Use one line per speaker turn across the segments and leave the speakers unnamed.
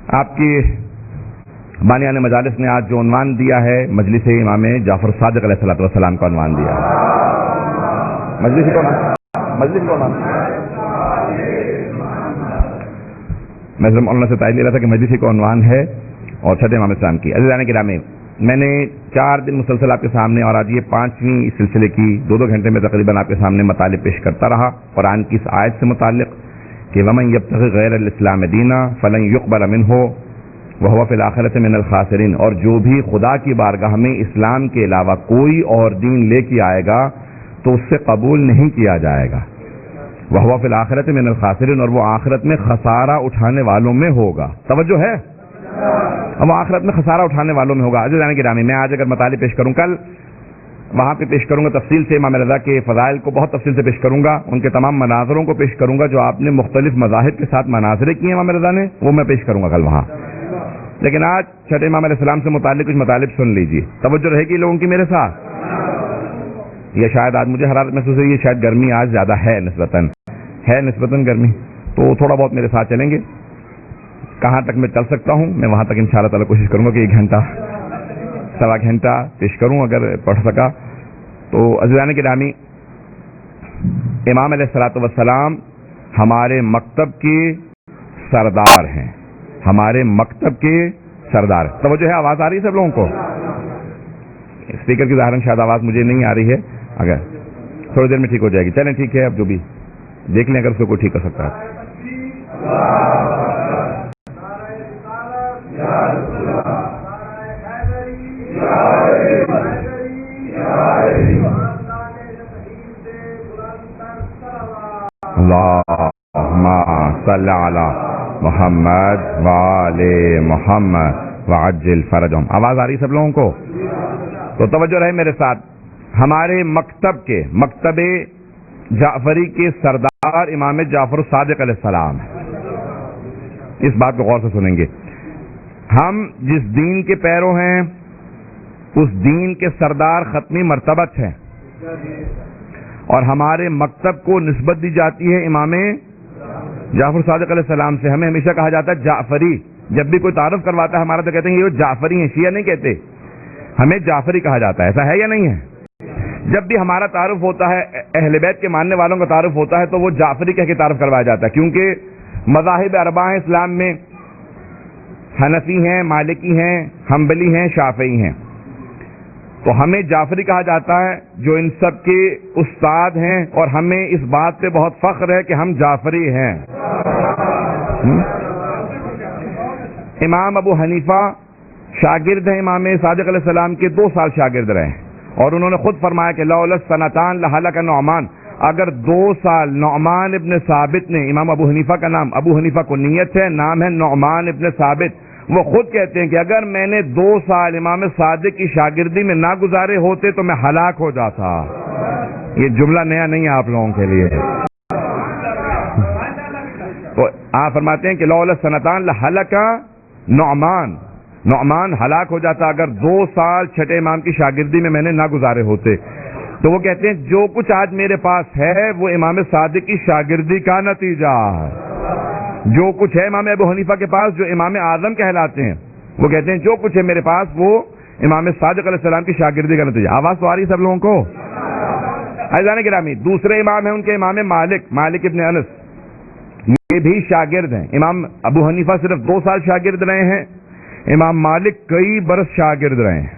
آپ کی بانیان مجالس نے آج جو عنوان دیا ہے مجلس امام جعفر صادق علیہ الصلوۃ والسلام کا عنوان دیا ہے. مجلس کون میں مولانا سے تائید لے رہا تھا کہ مجلس کو عنوان ہے اور چھٹے امام اسلام کی. عزیزان گرامی، میں نے 4 دن مسلسل آپ کے سامنے اور آج یہ 5ویں سلسلے کی 2 گھنٹے میں تقریباً آپ کے سامنے مطالب پیش کرتا رہا قرآن کی اس آیت سے متعلق کہ وَمَن يَبْتَغِ غَيْرَ الْإِسْلَامِ دِينًا فَلَن يُقْبَلَ مِنْهُ وَهُوَ فِي الْآخِرَةِ مِنَ الْخَاسِرِينَ، اور جو بھی خدا کی بارگاہ میں اسلام کے علاوہ کوئی اور دین لے کے آئے گا تو اس سے قبول نہیں کیا جائے گا. وَهُوَ فِي الْآخِرَةِ مِنَ الْخَاسِرِينَ، اور وہ آخرت میں خسارہ اٹھانے والوں میں ہوگا. توجہ ہے؟ وہ آخرت میں خسارہ اٹھانے والوں میں ہوگا. عزیزان گرامی، میں آج اگر مطالب پیش کروں، کل وہاں پہ پیش کروں گا تفصیل سے امام رضا کے فضائل کو بہت تفصیل سے پیش کروں گا، ان کے تمام مناظروں کو پیش کروں گا جو آپ نے مختلف مذاہب کے ساتھ مناظرے کیے امام رضا نے، وہ میں پیش کروں گا کل وہاں. لیکن آج چھٹے امام علیہ السلام سے متعلق کچھ مطالب سن لیجیے. توجہ رہے گی لوگوں کی میرے ساتھ. یہ شاید آج مجھے حرارت محسوس ہے، یہ شاید گرمی آج زیادہ ہے نسبتاً گرمی، تو تھوڑا بہت میرے ساتھ چلیں گے. کہاں تک میں چل سکتا ہوں میں وہاں تک انشاءاللہ تعالی کوشش کروں گا کہ 1 گھنٹہ سوا گھنٹہ پیش کروں اگر پڑھ سکا تو. عزیزان گرامی، امام علیہ الصلوۃ والسلام ہمارے مکتب کے سردار ہیں، ہمارے مکتب کے سردار. توجہ ہے؟ آواز آ رہی ہے سب لوگوں کو؟ اسپیکر کی ظاہراً شاید آواز مجھے نہیں آ رہی ہے، اگر تھوڑی دیر میں ٹھیک ہو جائے گی. چلیں ٹھیک ہے، اب جو بھی دیکھ لیں اگر اس کو کوئی ٹھیک کر سکتا ہے. اللہم صل علی محمد وآل محمد وعجل فرجہم. آواز آ رہی سب لوگوں کو؟ تو توجہ رہے میرے ساتھ. ہمارے مکتب جعفری کے سردار امام جعفر صادق علیہ السلام ہے. اس بات کو غور سے سنیں گے. ہم جس دین کے پیرو ہیں اس دین کے سردار ختمی مرتبت ہیں، اور ہمارے مکتب کو نسبت دی جاتی ہے امام جعفر صادق علیہ السلام سے. ہمیں ہمیشہ کہا جاتا ہے جعفری. جب بھی کوئی تعارف کرواتا ہے ہمارا تو کہتے ہیں یہ جعفری ہیں، شیعہ نہیں کہتے، ہمیں جعفری کہا جاتا ہے. ایسا ہے یا نہیں ہے؟ جب بھی ہمارا تعارف ہوتا ہے، اہل بیت کے ماننے والوں کا تعارف ہوتا ہے تو وہ جعفری کہہ کے تعارف کروایا جاتا ہے، کیونکہ مذاہب اربعہ ہیں اسلام میں، حنفی ہیں، مالکی ہیں، حنبلی ہیں، شافعی ہیں. تو ہمیں جعفری کہا جاتا ہے جو ان سب کے استاد ہیں، اور ہمیں اس بات پہ بہت فخر ہے کہ ہم جعفری ہیں. امام ابو حنیفہ شاگرد ہیں امام صادق علیہ السلام کے، 2 سال شاگرد رہے ہیں، اور انہوں نے خود فرمایا کہ لولا السنتان لہلک نعمان. اگر 2 سال نعمان ابن ثابت نے، امام ابو حنیفہ کا نام، ابو حنیفہ کنیت ہے، نام ہے نعمان ابن ثابت، وہ خود کہتے ہیں کہ اگر میں نے 2 سال امام صادق کی شاگردی میں نہ گزارے ہوتے تو میں ہلاک ہو جاتا. یہ جملہ نیا نہیں ہے آپ لوگوں کے لیے. تو آپ فرماتے ہیں کہ لولا السنتان لہلک نعمان ہلاک ہو جاتا اگر 2 سال چھٹے امام کی شاگردی میں نے نہ گزارے ہوتے. تو وہ کہتے ہیں جو کچھ آج میرے پاس ہے وہ امام صادق کی شاگردی کا نتیجہ ہے. جو کچھ ہے امام ابو حنیفہ کے پاس جو امام اعظم کہلاتے ہیں، وہ کہتے ہیں جو کچھ ہے میرے پاس وہ امام صادق علیہ السلام کی شاگردی کا نتیجہ. آواز تو آ رہی ہے سب لوگوں کو؟ عزیزان گرامی، دوسرے امام ہیں ان کے امام مالک ابن انس، یہ بھی شاگرد ہیں. امام ابو حنیفہ صرف 2 سال شاگرد رہے ہیں، امام مالک کئی برس شاگرد رہے ہیں.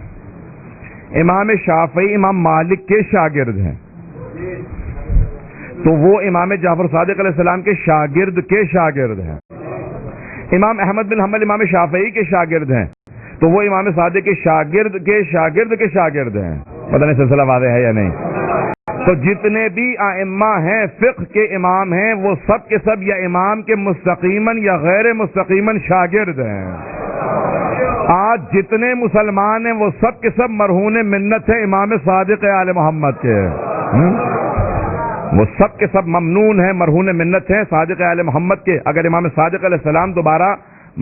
امام شافعی امام مالک کے شاگرد ہیں، تو وہ امام جعفر صادق علیہ السلام کے شاگرد ہیں. امام احمد بن حنبل امام شافعی کے شاگرد ہیں، تو وہ امام صادق کے شاگرد ہیں. پتہ نہیں سلسلہ واضح ہے یا نہیں؟ تو جتنے بھی ائمہ ہیں، فقہ کے امام ہیں، وہ سب کے سب یا امام کے مستقیماً یا غیر مستقیماً شاگرد ہیں. آج جتنے مسلمان ہیں وہ سب کے سب مرہون منت ہیں امام صادق آل محمد کے. وہ سب کے سب ممنون ہیں، مرہون منت ہیں صادق آل محمد کے. اگر امام صادق علیہ السلام دوبارہ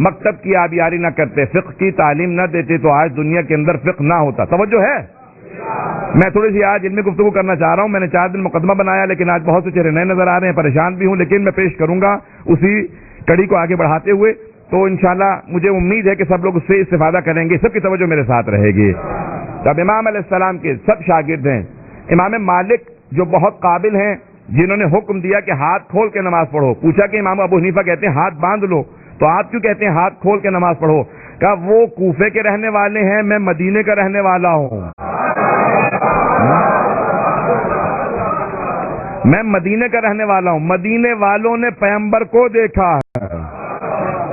مکتب کی آبیاری نہ کرتے، فقہ کی تعلیم نہ دیتے، تو آج دنیا کے اندر فقہ نہ ہوتا. توجہ ہے؟ میں تھوڑی سی آج علمی گفتگو کرنا چاہ رہا ہوں. میں نے 4 دن مقدمہ بنایا، لیکن آج بہت سے چہرے نئے نظر آ رہے ہیں، پریشان بھی ہوں، لیکن میں پیش کروں گا اسی کڑی کو آگے بڑھاتے ہوئے تو انشاءاللہ مجھے امید ہے کہ سب لوگ اس سے استفادہ کریں گے، سب کی توجہ میرے ساتھ رہے گی۔ جب امام علیہ السلام کے سب شاگرد ہیں، امام مالک جو بہت قابل ہیں، جنہوں نے حکم دیا کہ ہاتھ کھول کے نماز پڑھو، پوچھا کہ امام ابو حنیفہ کہتے ہیں ہاتھ باندھ لو، تو آپ کیوں کہتے ہیں ہاتھ کھول کے نماز پڑھو؟ کہا وہ کوفے کے رہنے والے ہیں، میں مدینے کا رہنے والا ہوں، میں مدینے کا رہنے والا ہوں، مدینے والوں نے پیغمبر کو دیکھا ہے،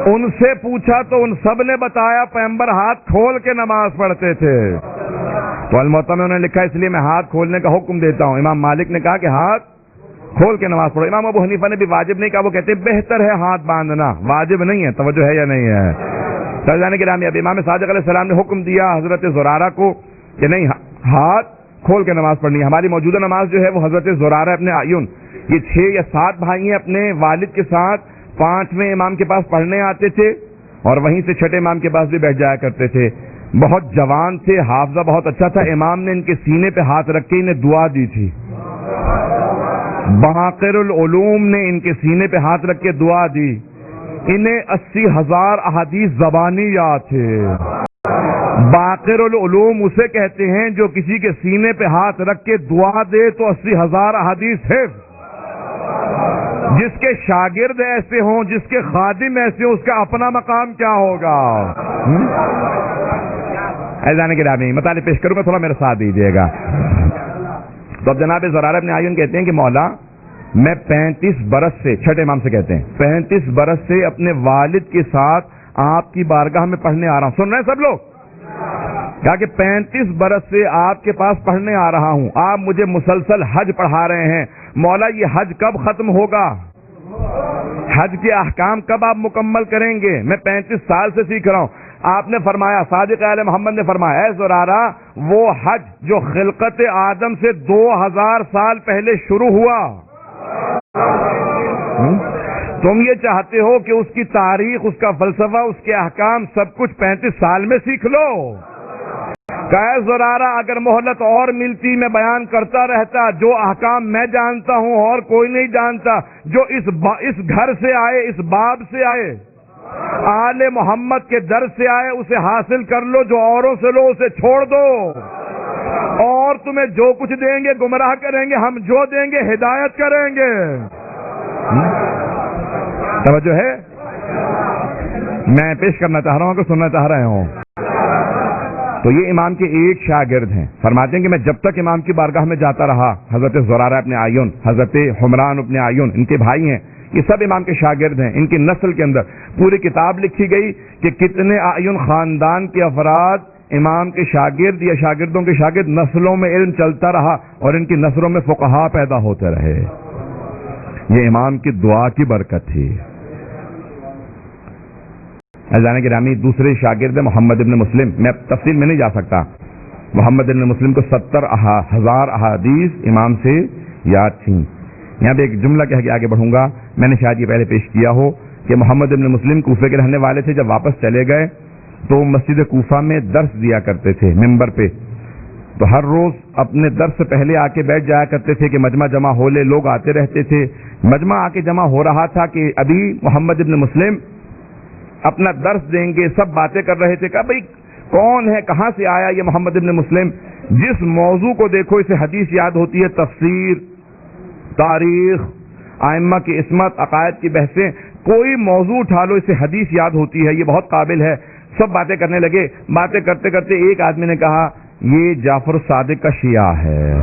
ان سے پوچھا تو ان سب نے بتایا پیغمبر ہاتھ کھول کے نماز پڑھتے تھے۔ تو المعطا میں انہوں نے لکھا اس لیے میں ہاتھ کھولنے کا حکم دیتا ہوں۔ امام مالک نے کہا کہ ہاتھ کھول کے نماز پڑھو۔ امام ابو حنیفہ نے بھی واجب نہیں کہا، وہ کہتے ہیں بہتر ہے ہاتھ باندھنا، واجب نہیں ہے۔ توجہ ہے یا نہیں ہے؟ سرجانے کے نام اب امام صادق علیہ السلام نے حکم دیا حضرت زرارہ کو کہ نہیں، ہاتھ کھول کے نماز پڑھنی ہے۔ ہماری موجودہ نماز جو ہے وہ حضرت زرارہ ابن اعین، یہ 6 یا 7 بھائی ہیں، اپنے والد کے ساتھ 5ویں امام کے پاس پڑھنے آتے تھے اور وہیں سے 6ٹھے امام کے پاس بھی بیٹھ جایا کرتے تھے۔ بہت جوان تھے، حافظہ بہت اچھا تھا۔ امام نے ان کے سینے پہ ہاتھ رکھ کے انہیں دعا دی تھی۔ باقر العلوم نے ان کے سینے پہ ہاتھ رکھ کے دعا دی۔ انہیں 80,000 احادیث زبانی یاد تھے۔ باقر العلوم اسے کہتے ہیں جو کسی کے سینے پہ ہاتھ رکھ کے دعا دے تو 80,000 احادیث حفظ۔ جس کے شاگرد ایسے ہوں، جس کے خادم ایسے ہوں، اس کا اپنا مقام کیا ہوگا؟ ایزان گرامی مطالب پیش کروں گا، تھوڑا میرے ساتھ دیجیے گا۔ تو اب جناب زرارہ ابن اعین کہتے ہیں کہ مولا میں 35 برس سے، 6ٹھے امام سے کہتے ہیں 35 برس سے اپنے والد کے ساتھ آپ کی بارگاہ میں پڑھنے آ رہا ہوں۔ سن رہے ہیں سب لوگ؟ کہا کہ 35 برس سے آپ کے پاس پڑھنے آ رہا ہوں، آپ مجھے مسلسل حج پڑھا رہے ہیں، مولا یہ حج کب ختم ہوگا؟ حج کے احکام کب آپ مکمل کریں گے؟ میں 35 سال سے سیکھ رہا ہوں۔ آپ نے فرمایا، صادق آل محمد نے فرمایا، اے زرارہ وہ حج جو خلقت آدم سے 2000 سال پہلے شروع ہوا، تم یہ چاہتے ہو کہ اس کی تاریخ، اس کا فلسفہ، اس کے احکام سب کچھ 35 سال میں سیکھ لو؟ کہ زرارہ اگر مہلت اور ملتی میں بیان کرتا رہتا، جو احکام میں جانتا ہوں اور کوئی نہیں جانتا، جو اس گھر سے آئے، اس باب سے آئے، آل محمد کے در سے آئے، اسے حاصل کر لو، جو اوروں سے لو اسے چھوڑ دو۔ اور تمہیں جو کچھ دیں گے گمراہ کریں گے، ہم جو دیں گے ہدایت کریں گے۔ توجہ ہے؟ میں پیش کرنا چاہ رہا ہوں کہ سننا چاہ رہے ہوں؟ تو یہ امام کے ایک شاگرد ہیں، فرماتے ہیں کہ میں جب تک امام کی بارگاہ میں جاتا رہا، حضرت زرارہ ابن اعین، حضرت حمران ابن اعین، ان کے بھائی ہیں، یہ سب امام کے شاگرد ہیں۔ ان کی نسل کے اندر پوری کتاب لکھی گئی کہ کتنے اعین خاندان کے افراد امام کے شاگرد یا شاگردوں کے شاگرد، نسلوں میں علم چلتا رہا اور ان کی نسلوں میں فقہا پیدا ہوتے رہے۔ یہ امام کی دعا کی برکت تھی۔ عزیزان گرامی، دوسرے شاگرد محمد ابن مسلم، میں تفصیل میں نہیں جا سکتا، محمد ابن مسلم کو 70,000 احادیث امام سے یاد تھیں۔ یہاں پہ ایک جملہ کہہ کے آگے بڑھوں گا، میں نے شاید یہ پہلے پیش کیا ہو کہ محمد ابن مسلم کوفے کے رہنے والے تھے۔ جب واپس چلے گئے تو مسجد کوفہ میں درس دیا کرتے تھے ممبر پہ، تو ہر روز اپنے درس سے پہلے آ کے بیٹھ جایا کرتے تھے کہ مجمع جمع ہو لے، لوگ آتے رہتے تھے۔ مجمع آ کے جمع ہو رہا تھا کہ ابھی محمد ابن مسلم اپنا درس دیں گے، سب باتیں کر رہے تھے کہ بھئی کون ہے، کہاں سے آیا یہ محمد ابن مسلم؟ جس موضوع کو دیکھو اسے حدیث یاد ہوتی ہے، تفسیر، تاریخ، ائمہ کی عصمت، عقائد کی بحثیں، کوئی موضوع اٹھا لو اسے حدیث یاد ہوتی ہے، یہ بہت قابل ہے۔ سب باتیں کرنے لگے، باتیں کرتے کرتے ایک آدمی نے کہا یہ جعفر الصادق کا شیعہ ہے۔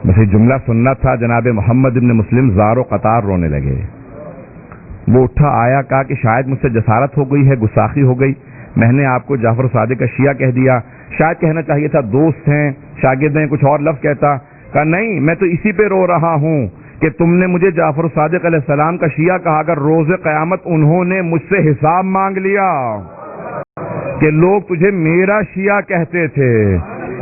بس یہ جملہ سننا تھا، جناب محمد ابن مسلم زار و قطار رونے لگے۔ وہ اٹھا آیا، کہا کہ شاید مجھ سے جسارت ہو گئی ہے، گستاخی ہو گئی، میں نے آپ کو جعفر الصادق کا شیعہ کہہ دیا، شاید کہنا چاہیے تھا دوست ہیں، شاگرد ہیں، کچھ اور لفظ کہتا۔ کہا نہیں، میں تو اسی پہ رو رہا ہوں کہ تم نے مجھے جعفر الصادق علیہ السلام کا شیعہ کہا، اگر روز قیامت انہوں نے مجھ سے حساب مانگ لیا کہ لوگ تجھے میرا شیعہ کہتے تھے،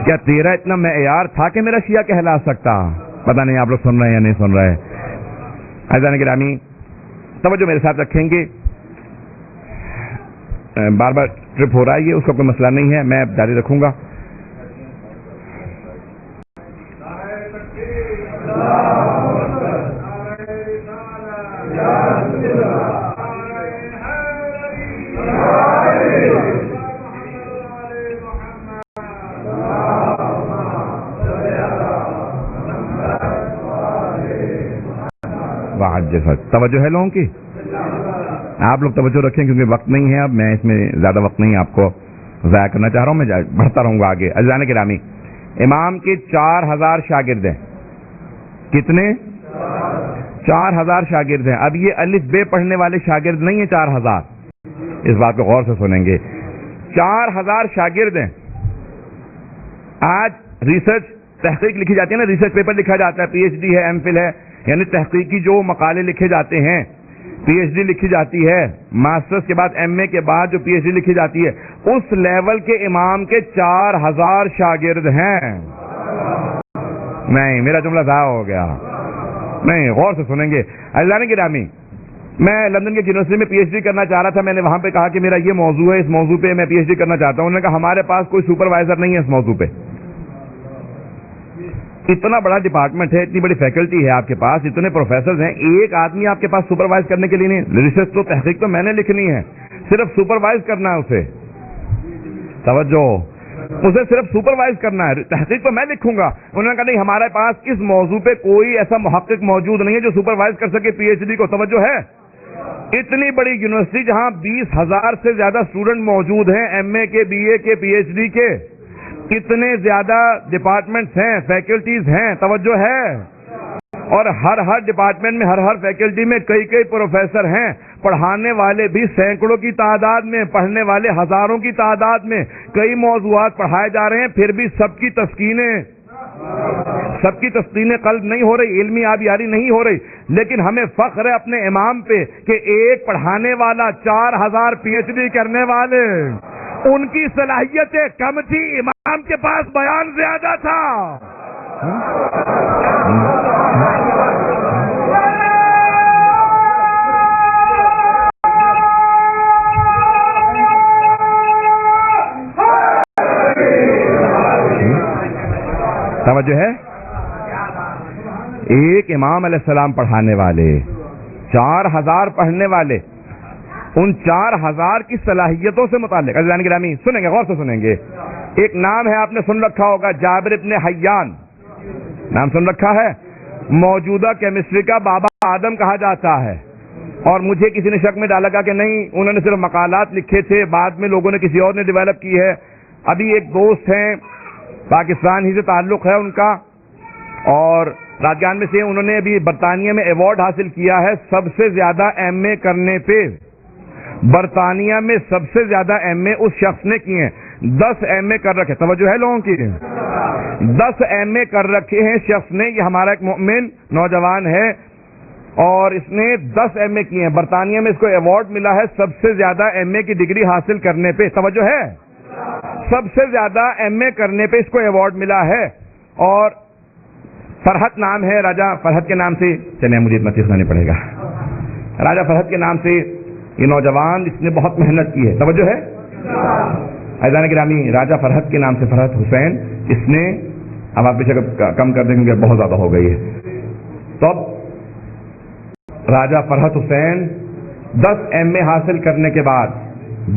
کیا تیرا اتنا معیار تھا کہ میرا شیعہ کہلا سکتا؟ پتہ نہیں آپ لوگ سن رہے ہیں یا نہیں سن رہے۔ عزیزان گرامی، توجہ میرے ساتھ رکھیں گے، بار بار ٹرپ ہو رہا ہے، یہ اس کا کوئی مسئلہ نہیں ہے، میں جاری رکھوں گا۔ تعجزت. توجہ ہے لوگوں کی؟ آپ لوگ توجہ رکھیں کیونکہ وقت نہیں ہے. اب میں اس میں زیادہ وقت نہیں آپ کو ضائع کرنا چاہ رہا ہوں. میں بڑھتا رہوں گا آگے. عزیزان گرامی، امام کے 4000 شاگرد ہیں. کتنے؟ 4000 شاگرد ہیں. اب یہ الف بے پڑھنے والے شاگرد نہیں ہیں 4000. اس بات کو غور سے سنیں گے. 4000 شاگرد ہیں. آج ریسرچ تحقیق لکھی جاتی ہے نا، ریسرچ پیپر لکھا جاتا ہے، پی ایچ ڈی ہے، ایم فل ہے، یعنی تحقیقی جو مقالے لکھے جاتے ہیں، پی ایچ ڈی لکھی جاتی ہے، ماسٹرز کے بعد ایم اے کے بعد جو پی ایچ ڈی لکھی جاتی ہے، اس لیول کے امام کے 4000 شاگرد ہیں. نہیں، میرا جملہ ضائع ہو گیا. نہیں، غور سے سنیں گے. عزیزان گرامی، میں لندن کی یونیورسٹی میں پی ایچ ڈی کرنا چاہ رہا تھا. میں نے وہاں پہ کہا کہ میرا یہ موضوع ہے، اس موضوع پہ میں پی ایچ ڈی کرنا چاہتا ہوں. انہوں نے کہا ہمارے پاس کوئی سپروائزر نہیں ہے اس موضوع پہ. اتنا بڑا ڈپارٹمنٹ ہے، اتنی بڑی فیکلٹی ہے آپ کے پاس، اتنے پروفیسرز ہیں، ایک آدمی آپ کے پاس سپروائز کرنے کے لیے نہیں. ریسرچ تو تحقیق تو میں نے لکھنی ہے، صرف سپروائز کرنا ہے اسے. توجہ، اسے صرف سپروائز کرنا ہے، تحقیق تو میں لکھوں گا. انہوں نے کہا نہیں، ہمارے پاس اس موضوع پہ کوئی ایسا محقق موجود نہیں ہے جو سپروائز کر سکے پی ایچ ڈی کو. توجہ ہے؟ اتنی بڑی یونیورسٹی جہاں 20,000 سے زیادہ اسٹوڈنٹ موجود ہیں، ایم اے کے، بی اے کے، پی ایچ ڈی کے، کتنے زیادہ ڈپارٹمنٹس ہیں، فیکلٹیز ہیں. توجہ ہے؟ اور ہر ڈپارٹمنٹ میں، ہر فیکلٹی میں کئی پروفیسر ہیں. پڑھانے والے بھی سینکڑوں کی تعداد میں، پڑھنے والے ہزاروں کی تعداد میں. کئی موضوعات پڑھائے جا رہے ہیں، پھر بھی سب کی تسکین قلب نہیں ہو رہی، علمی آبیاری نہیں ہو رہی. لیکن ہمیں فخر ہے اپنے امام پہ کہ ایک پڑھانے والا، 4000 پی ایچ ڈی کرنے والے. ان کی صلاحیتیں کم تھی، امام کے پاس بیان زیادہ تھا. توجہ ہے؟ ایک امام علیہ السلام پڑھانے والے، 4000 پڑھنے والے. ان 4000 کی صلاحیتوں سے متعلق عزیزان گرامی سنیں گے، غور سے سنیں گے. ایک نام ہے، آپ نے سن رکھا ہوگا، جابر ابن حیان. نام سن رکھا ہے؟ موجودہ کیمسٹری کا بابا آدم کہا جاتا ہے. اور مجھے کسی نے شک میں ڈالا گا کہ نہیں، انہوں نے صرف مقالات لکھے تھے، بعد میں لوگوں نے کسی اور نے ڈیولپ کی ہے. ابھی ایک دوست ہیں، پاکستان ہی سے تعلق ہے ان کا، اور راجگان میں سے. انہوں نے ابھی برطانیہ میں ایوارڈ حاصل کیا ہے سب سے زیادہ ایم اے کرنے پہ. برطانیہ میں سب سے زیادہ ایم اے اس شخص نے کیے ہیں. 10 ایم اے کر رکھے. توجہ ہے لوگوں کی؟ 10 ایم اے کر رکھے ہیں شخص نے. یہ ہمارا ایک مومن نوجوان ہے اور اس نے 10 ایم اے کیے ہیں. برطانیہ میں اس کو ایوارڈ ملا ہے سب سے زیادہ ایم اے کی ڈگری حاصل کرنے پہ. توجہ ہے؟ سب سے زیادہ ایم اے کرنے پہ اس کو ایوارڈ ملا ہے. اور فرحت نام ہے، راجہ فرحت کے نام سے، چلیں مجھے اتنا چیخنا نہیں پڑے گا، راجہ فرحت کے نام سے یہ نوجوان، اس نے بہت محنت کی ہے. توجہ ہے؟ عزیزان گرامی، راجہ فرحت کے نام سے فرحت حسین، اس نے، اب آپ پیچھے کم کر دیں کیونکہ بہت زیادہ ہو گئی ہے. تو اب راجہ فرحت حسین 10 ایم اے حاصل کرنے کے بعد،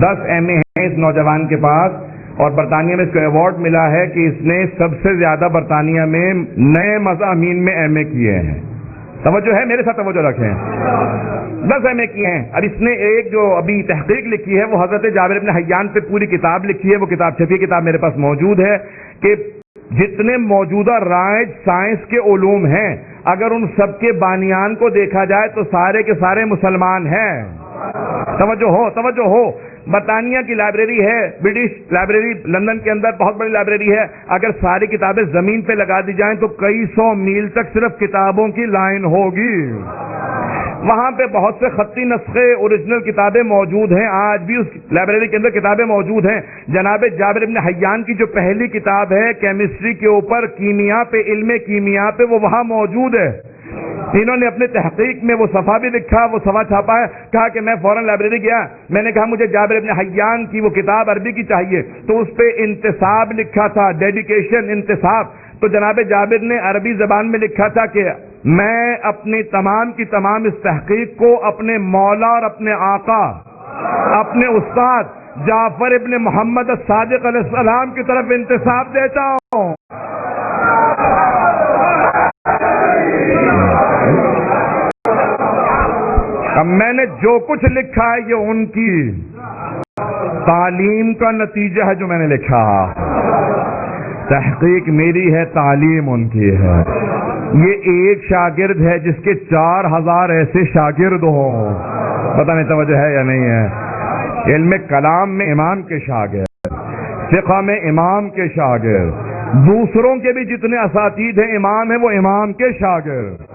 10 ایم اے ہیں اس نوجوان کے پاس، اور برطانیہ میں اس کو ایوارڈ ملا ہے کہ اس نے سب سے زیادہ برطانیہ میں نئے مضامین میں ایم اے کیے ہیں. توجہ ہے؟ میرے ساتھ توجہ رکھیں. 10 ایم اے کیے ہیں. اب اس نے ایک جو ابھی تحقیق لکھی ہے وہ حضرت جابر ابن حیان پہ پوری کتاب لکھی ہے. وہ کتاب چھپی کتاب میرے پاس موجود ہے کہ جتنے موجودہ رائج سائنس کے علوم ہیں، اگر ان سب کے بانیان کو دیکھا جائے تو سارے کے سارے مسلمان ہیں. توجہ ہو. برطانیہ کی لائبریری ہے، برٹش لائبریری لندن کے اندر بہت بڑی لائبریری ہے. اگر ساری کتابیں زمین پہ لگا دی جائیں تو کئی 100 میل تک صرف کتابوں کی لائن ہوگی. وہاں پہ بہت سے خطی نسخے اوریجنل کتابیں موجود ہیں. آج بھی اس لائبریری کے اندر کتابیں موجود ہیں. جناب جابر ابن حیان کی جو پہلی کتاب ہے کیمسٹری کے اوپر، کیمیا پہ، علم کیمیا پہ، وہ وہاں موجود ہے. انہوں نے اپنے تحقیق میں وہ صفحہ بھی لکھا، وہ صفحہ چھاپا ہے. کہا کہ میں فوراً لائبریری گیا، میں نے کہا مجھے جابر ابن حیان کی وہ کتاب عربی کی چاہیے. تو اس پہ انتصاب لکھا تھا، ڈیڈیکیشن، انتصاب. تو جناب جابر نے عربی زبان میں لکھا تھا کہ میں اپنی تمام کی تمام اس تحقیق کو اپنے مولا اور اپنے آقا، اپنے استاد جعفر ابن محمد الصادق علیہ السلام کی طرف انتصاب دیتا ہوں. اب میں نے جو کچھ لکھا ہے یہ ان کی تعلیم کا نتیجہ ہے جو میں نے لکھا. تحقیق میری ہے، تعلیم ان کی ہے. یہ ایک شاگرد ہے جس کے 4000 ایسے شاگرد ہوں. پتہ نہیں توجہ ہے یا نہیں ہے. علم کلام میں امام کے شاگرد، فقہ میں امام کے شاگرد، دوسروں کے بھی جتنے اساتید ہیں امام ہیں وہ امام کے شاگرد.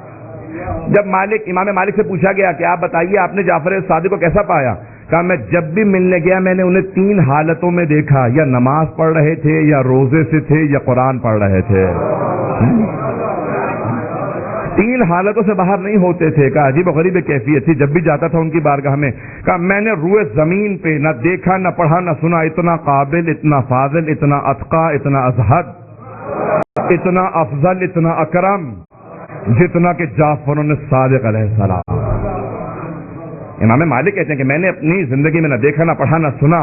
جب امام مالک سے پوچھا گیا کہ آپ بتائیے آپ نے جعفر صادق کو کیسا پایا؟ کہا میں جب بھی ملنے گیا میں نے انہیں 3 حالتوں میں دیکھا، یا نماز پڑھ رہے تھے، یا روزے سے تھے، یا قرآن پڑھ رہے تھے. 3 حالتوں سے باہر نہیں ہوتے تھے. کہا عجیب و غریب کیفیت تھی. جب بھی جاتا تھا ان کی بارگاہ میں، کہا میں نے روئے زمین پہ نہ دیکھا نہ پڑھا نہ سنا اتنا قابل، اتنا فاضل، اتنا اتقا، اتنا ازہد، اتنا افضل، اتنا اکرم جتنا کہ جعفر صادق علیہ السلام. امام مالک کہتے ہیں کہ میں نے اپنی زندگی میں نہ دیکھا نہ پڑھا نہ سنا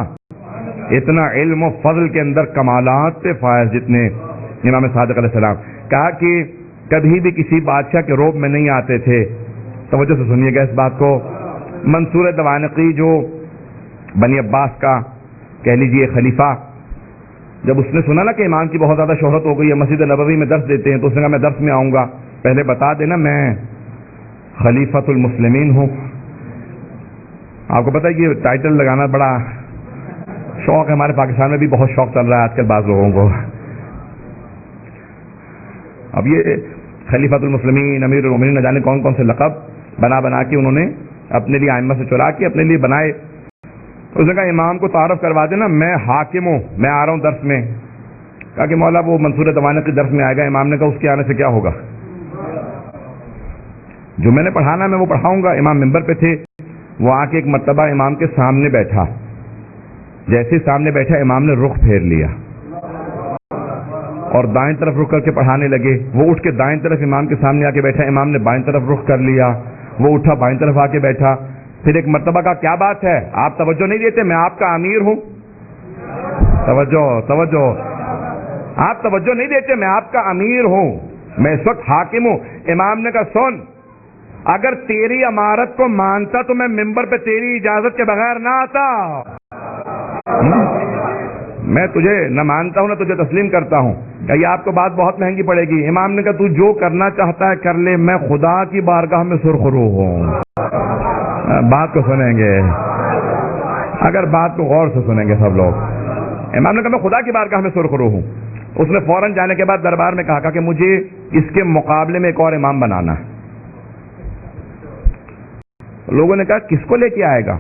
اتنا علم و فضل کے اندر کمالات پہ فائز جتنے امام صادق علیہ السلام. کہا کہ کبھی بھی کسی بادشاہ کے روب میں نہیں آتے تھے. توجہ سے سنیے گا اس بات کو. منصور دوانقی جو بنی عباس کا کہہ لیجئے خلیفہ، جب اس نے سنا نا کہ امام کی بہت زیادہ شہرت ہو گئی ہے، مسجد نبوی میں درس دیتے ہیں، تو اس نے کہا میں درس میں آؤں گا، پہلے بتا دینا میں خلیفۃ المسلمین ہوں. آپ کو پتہ ہے یہ ٹائٹل لگانا بڑا شوق ہے، ہمارے پاکستان میں بھی بہت شوق چل رہا ہے آج کل بعض لوگوں کو. اب یہ خلیفۃ المسلمین، امیر المومنین، نہ جانے کون کون سے لقب بنا کے انہوں نے اپنے لیے ائمہ سے چلا کے اپنے لیے بنائے. اس نے کہا امام کو تعارف کروا دینا میں حاکم ہوں، میں آ رہا ہوں درس میں. کہا کہ مولا وہ منصور دوانقی درس میں آئے گا. امام نے کہا اس کے آنے سے کیا ہوگا، جو میں نے پڑھانا میں وہ پڑھاؤں گا. امام ممبر پہ تھے، وہ آ کے ایک مرتبہ امام کے سامنے بیٹھا. جیسے سامنے بیٹھا امام نے رخ پھیر لیا اور دائیں طرف رخ کر کے پڑھانے لگے. وہ اٹھ کے دائیں طرف امام کے سامنے آ کے بیٹھا. امام نے بائیں طرف رخ کر لیا. وہ اٹھا بائیں طرف آ کے بیٹھا. پھر ایک مرتبہ کا کیا بات ہے، آپ توجہ نہیں دیتے، میں آپ کا امیر ہوں. توجہ آپ توجہ نہیں دیتے، میں آپ کا امیر ہوں، میں اس وقت حاکم ہوں. امام نے کہا سن، اگر تیری امارت کو مانتا تو میں ممبر پہ تیری اجازت کے بغیر نہ آتا. میں تجھے نہ مانتا ہوں نہ تجھے تسلیم کرتا ہوں. کہ یہ آپ کو بات بہت مہنگی پڑے گی. امام نے کہا تو جو کرنا چاہتا ہے کر لے، میں خدا کی بارگاہ میں سرخرو ہوں. بات کو سنیں گے، اگر بات کو غور سے سنیں گے سب لوگ. امام نے کہا میں خدا کی بارگاہ میں سرخرو ہوں. اس نے فوراً جانے کے بعد دربار میں کہا کہ مجھے اس کے مقابلے میں ایک اور امام بنانا ہے. لوگوں نے کہا کس کو لے کے آئے گا،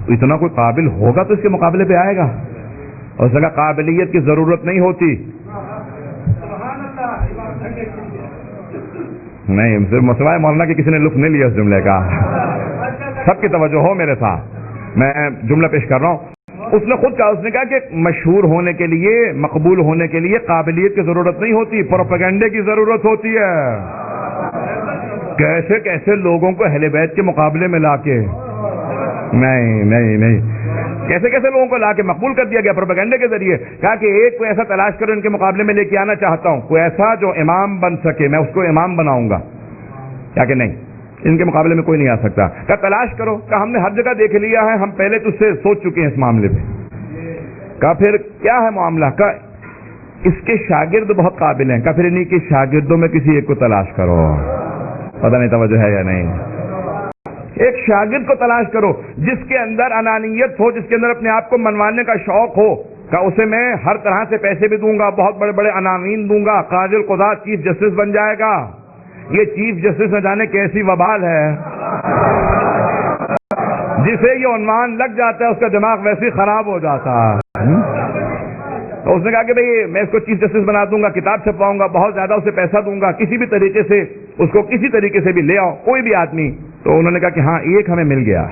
اتنا کوئی قابل ہوگا تو اس کے مقابلے پہ آئے گا. اور اس نے کہا قابلیت کی ضرورت نہیں ہوتی. نہیں، صرف مسوائے مولانا کہ کسی نے لطف نہیں لیا اس جملے کا. سب کی توجہ ہو میرے ساتھ، میں جملہ پیش کر رہا ہوں. اس نے خود کہا، اس نے کہا کہ مشہور ہونے کے لیے، مقبول ہونے کے لیے قابلیت کی ضرورت نہیں ہوتی، پروپیگنڈے کی ضرورت ہوتی ہے. کیسے کیسے لوگوں کو اہل بیت کے مقابلے میں لا کے، نہیں کیسے کیسے لوگوں کو لا کے مقبول کر دیا گیا پروپیگنڈے کے ذریعے. کہا کہ ایک کوئی ایسا تلاش کرو ان کے مقابلے میں لے کے آنا چاہتا ہوں، کوئی ایسا جو امام بن سکے، میں اس کو امام بناؤں گا. کیا کہ نہیں، ان کے مقابلے میں کوئی نہیں آ سکتا. کہا تلاش کرو. کہا ہم نے ہر جگہ دیکھ لیا ہے، ہم پہلے تو اس سے سوچ چکے ہیں اس معاملے پہ. کہا پھر کیا ہے معاملہ؟ کہا اس کے شاگرد بہت قابل ہیں. کہا پھر انہیں کے شاگردوں میں کسی ایک کو تلاش کرو. پتہ نہیں توجہ ہے یا نہیں. ایک شاگرد کو تلاش کرو جس کے اندر انانیت ہو، جس کے اندر اپنے آپ کو منوانے کا شوق ہو. کہ اسے میں ہر طرح سے پیسے بھی دوں گا، بہت بڑے بڑے عناوین دوں گا، قاضی القضات چیف جسٹس بن جائے گا. یہ چیف جسٹس نہ جانے کیسی وبال ہے، جسے یہ عنوان لگ جاتا ہے اس کا دماغ ویسے ہی خراب ہو جاتا ہے. تو اس نے کہا کہ بھئی میں اس کو چیف جسٹس بنا دوں گا، کتاب چھپواؤں گا، بہت زیادہ اسے پیسہ دوں گا، کسی بھی طریقے سے اس کو کسی طریقے سے بھی لے آؤ، کوئی بھی آدمی. تو انہوں نے کہا کہ ہاں ایک ہمیں مل گیا.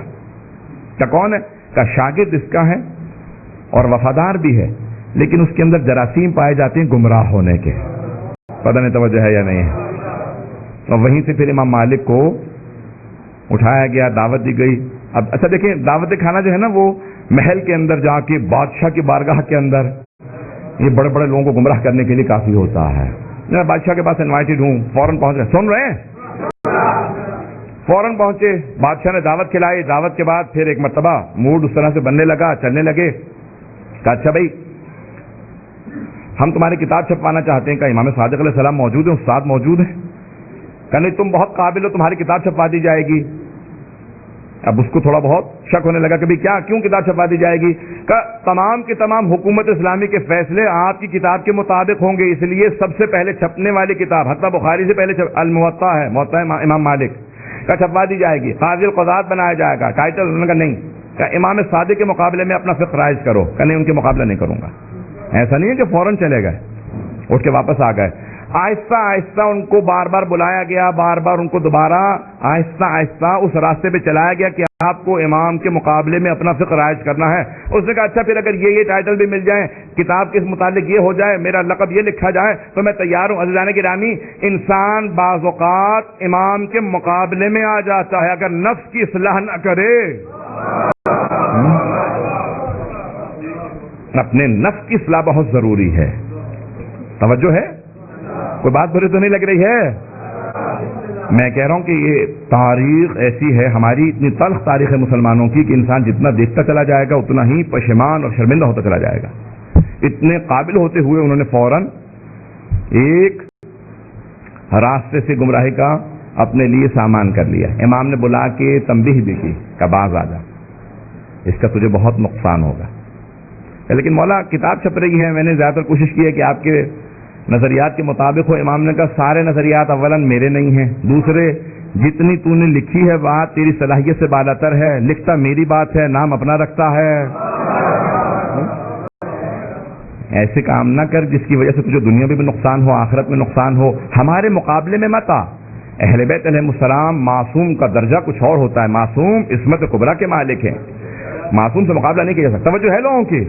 کیا کون ہے؟ کہ شاگرد اس کا ہے اور وفادار بھی ہے، لیکن اس کے اندر جراثیم پائے جاتے ہیں گمراہ ہونے کے. پتہ نہیں توجہ ہے یا نہیں. اور وہیں سے پھر امام مالک کو اٹھایا گیا، دعوت دی گئی. اب اچھا دیکھیں، دعوت کھانا جو ہے نا وہ محل کے اندر جا کے بادشاہ کی بارگاہ کے اندر، یہ بڑے بڑے لوگوں کو گمراہ کرنے کے لیے کافی ہوتا ہے. میں بادشاہ کے پاس انوائٹڈ ہوں، فوراً پہنچ رہے، سن رہے ہیں، فوراً پہنچے, بادشاہ نے دعوت کھلائی. دعوت کے بعد پھر ایک مرتبہ موڈ اس طرح سے بننے لگا, چلنے لگے. کہا اچھا بھائی ہم تمہاری کتاب چھپوانا چاہتے ہیں. کہا امام صادق علیہ السلام موجود ہیں, استاد موجود ہیں. کہا نہیں تم بہت قابل ہو, تمہاری کتاب چھپوا دی جائے گی. اب اس کو تھوڑا بہت شک ہونے لگا کہ بھائی کیا, کیوں کتاب چھپوا دی جائے گی؟ کہ تمام کے تمام حکومت اسلامی کے فیصلے آپ کی کتاب کے مطابق ہوں گے, اس لیے سب سے پہلے چھپنے والی کتاب حتی بخاری سے پہلے الموطا ہے, موطا امام مالک کا چھپوا دی جائے گی. قاضی القضات بنایا جائے گا. ٹائٹل انہوں نے کہا نہیں. کہ امام صادق کے مقابلے میں اپنا فقہ رائج کرو. کہ نہیں ان کے مقابلہ نہیں کروں گا. ایسا نہیں ہے کہ فوراً چلے گئے, اٹھ کے واپس آ گئے. آہستہ آہستہ ان کو بار بار بلایا گیا, بار بار ان کو دوبارہ آہستہ آہستہ اس راستے پہ چلایا گیا کہ آپ کو امام کے مقابلے میں اپنا فقہ رائج کرنا ہے. اس نے کہا اچھا پھر اگر یہ ٹائٹل بھی مل جائیں, کتاب کے متعلق یہ ہو جائے, میرا لقب یہ لکھا جائے تو میں تیار ہوں. عزیزان گرامی, انسان بعض اوقات امام کے مقابلے میں آ جاتا ہے اگر نفس کی اصلاح نہ کرے. اپنے نفس کی اصلاح بہت ضروری ہے. توجہ ہے؟ کوئی بات بری تو نہیں لگ رہی ہے؟ میں کہہ رہا ہوں کہ یہ تاریخ ایسی ہے, ہماری اتنی تلخ تاریخ ہے مسلمانوں کی کہ انسان جتنا دیکھتا چلا جائے گا اتنا ہی پشیمان اور شرمندہ ہوتا چلا جائے گا. اتنے قابل ہوتے ہوئے انہوں نے فوراً ایک راستے سے گمراہی کا اپنے لیے سامان کر لیا. امام نے بلا کے تنبیہ بھی کی کہ باز آ جا, اس کا تجھے بہت نقصان ہوگا. لیکن مولا کتاب چھپ رہی ہے, میں نے زیادہ تر کوشش کی ہے کہ آپ کے نظریات کے مطابق ہو. امام نے کہا سارے نظریات اولاً میرے نہیں ہیں, دوسرے جتنی تو نے لکھی ہے بات تیری صلاحیت سے بالاتر ہے, لکھتا میری بات ہے, نام اپنا رکھتا ہے. ایسے کام نہ کر جس کی وجہ سے تجھے دنیا میں بھی نقصان ہو, آخرت میں نقصان ہو. ہمارے مقابلے میں مت آ. اہل بیت علیہ السلام معصوم کا درجہ کچھ اور ہوتا ہے. معصوم عصمت کبریٰ کے مالک ہیں, معصوم سے مقابلہ نہیں کیا جا سکتا. توجہ ہے لوگوں کی؟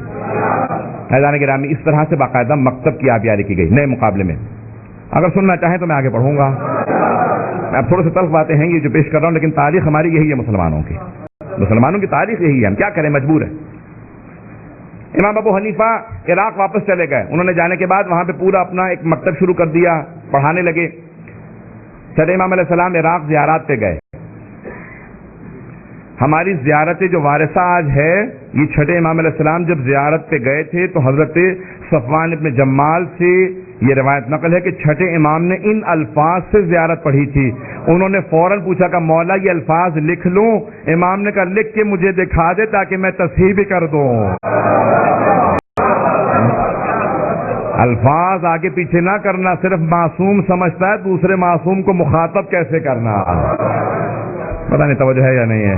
حیران گرامی, اس طرح سے باقاعدہ مکتب کی آبیاری کی گئی نئے مقابلے میں. اگر سننا چاہیں تو میں آگے پڑھوں گا. اب تھوڑے سے تلخ باتیں ہیں یہ جو پیش کر رہا ہوں, لیکن تاریخ ہماری یہی ہے مسلمانوں کی. مسلمانوں کی تاریخ یہی ہے, ہم کیا کریں, مجبور ہے. امام ابو حنیفہ عراق واپس چلے گئے. انہوں نے جانے کے بعد وہاں پہ پورا اپنا ایک مکتب شروع کر دیا, پڑھانے لگے. چھٹے امام علیہ السلام عراق زیارات پہ گئے. ہماری زیارت جو وارثہ آج ہے, یہ چھٹے امام علیہ السلام جب زیارت پہ گئے تھے تو حضرت صفوان ابن جمال سے یہ روایت نقل ہے کہ چھٹے امام نے ان الفاظ سے زیارت پڑھی تھی. انہوں نے فوراً پوچھا کہ مولا یہ الفاظ لکھ لوں؟ امام نے کہا لکھ کے مجھے دکھا دے تاکہ میں تصحیح بھی کر دوں. الفاظ آگے پیچھے نہ کرنا, صرف معصوم سمجھتا ہے دوسرے معصوم کو مخاطب کیسے کرنا. پتہ نہیں توجہ ہے یا نہیں ہے.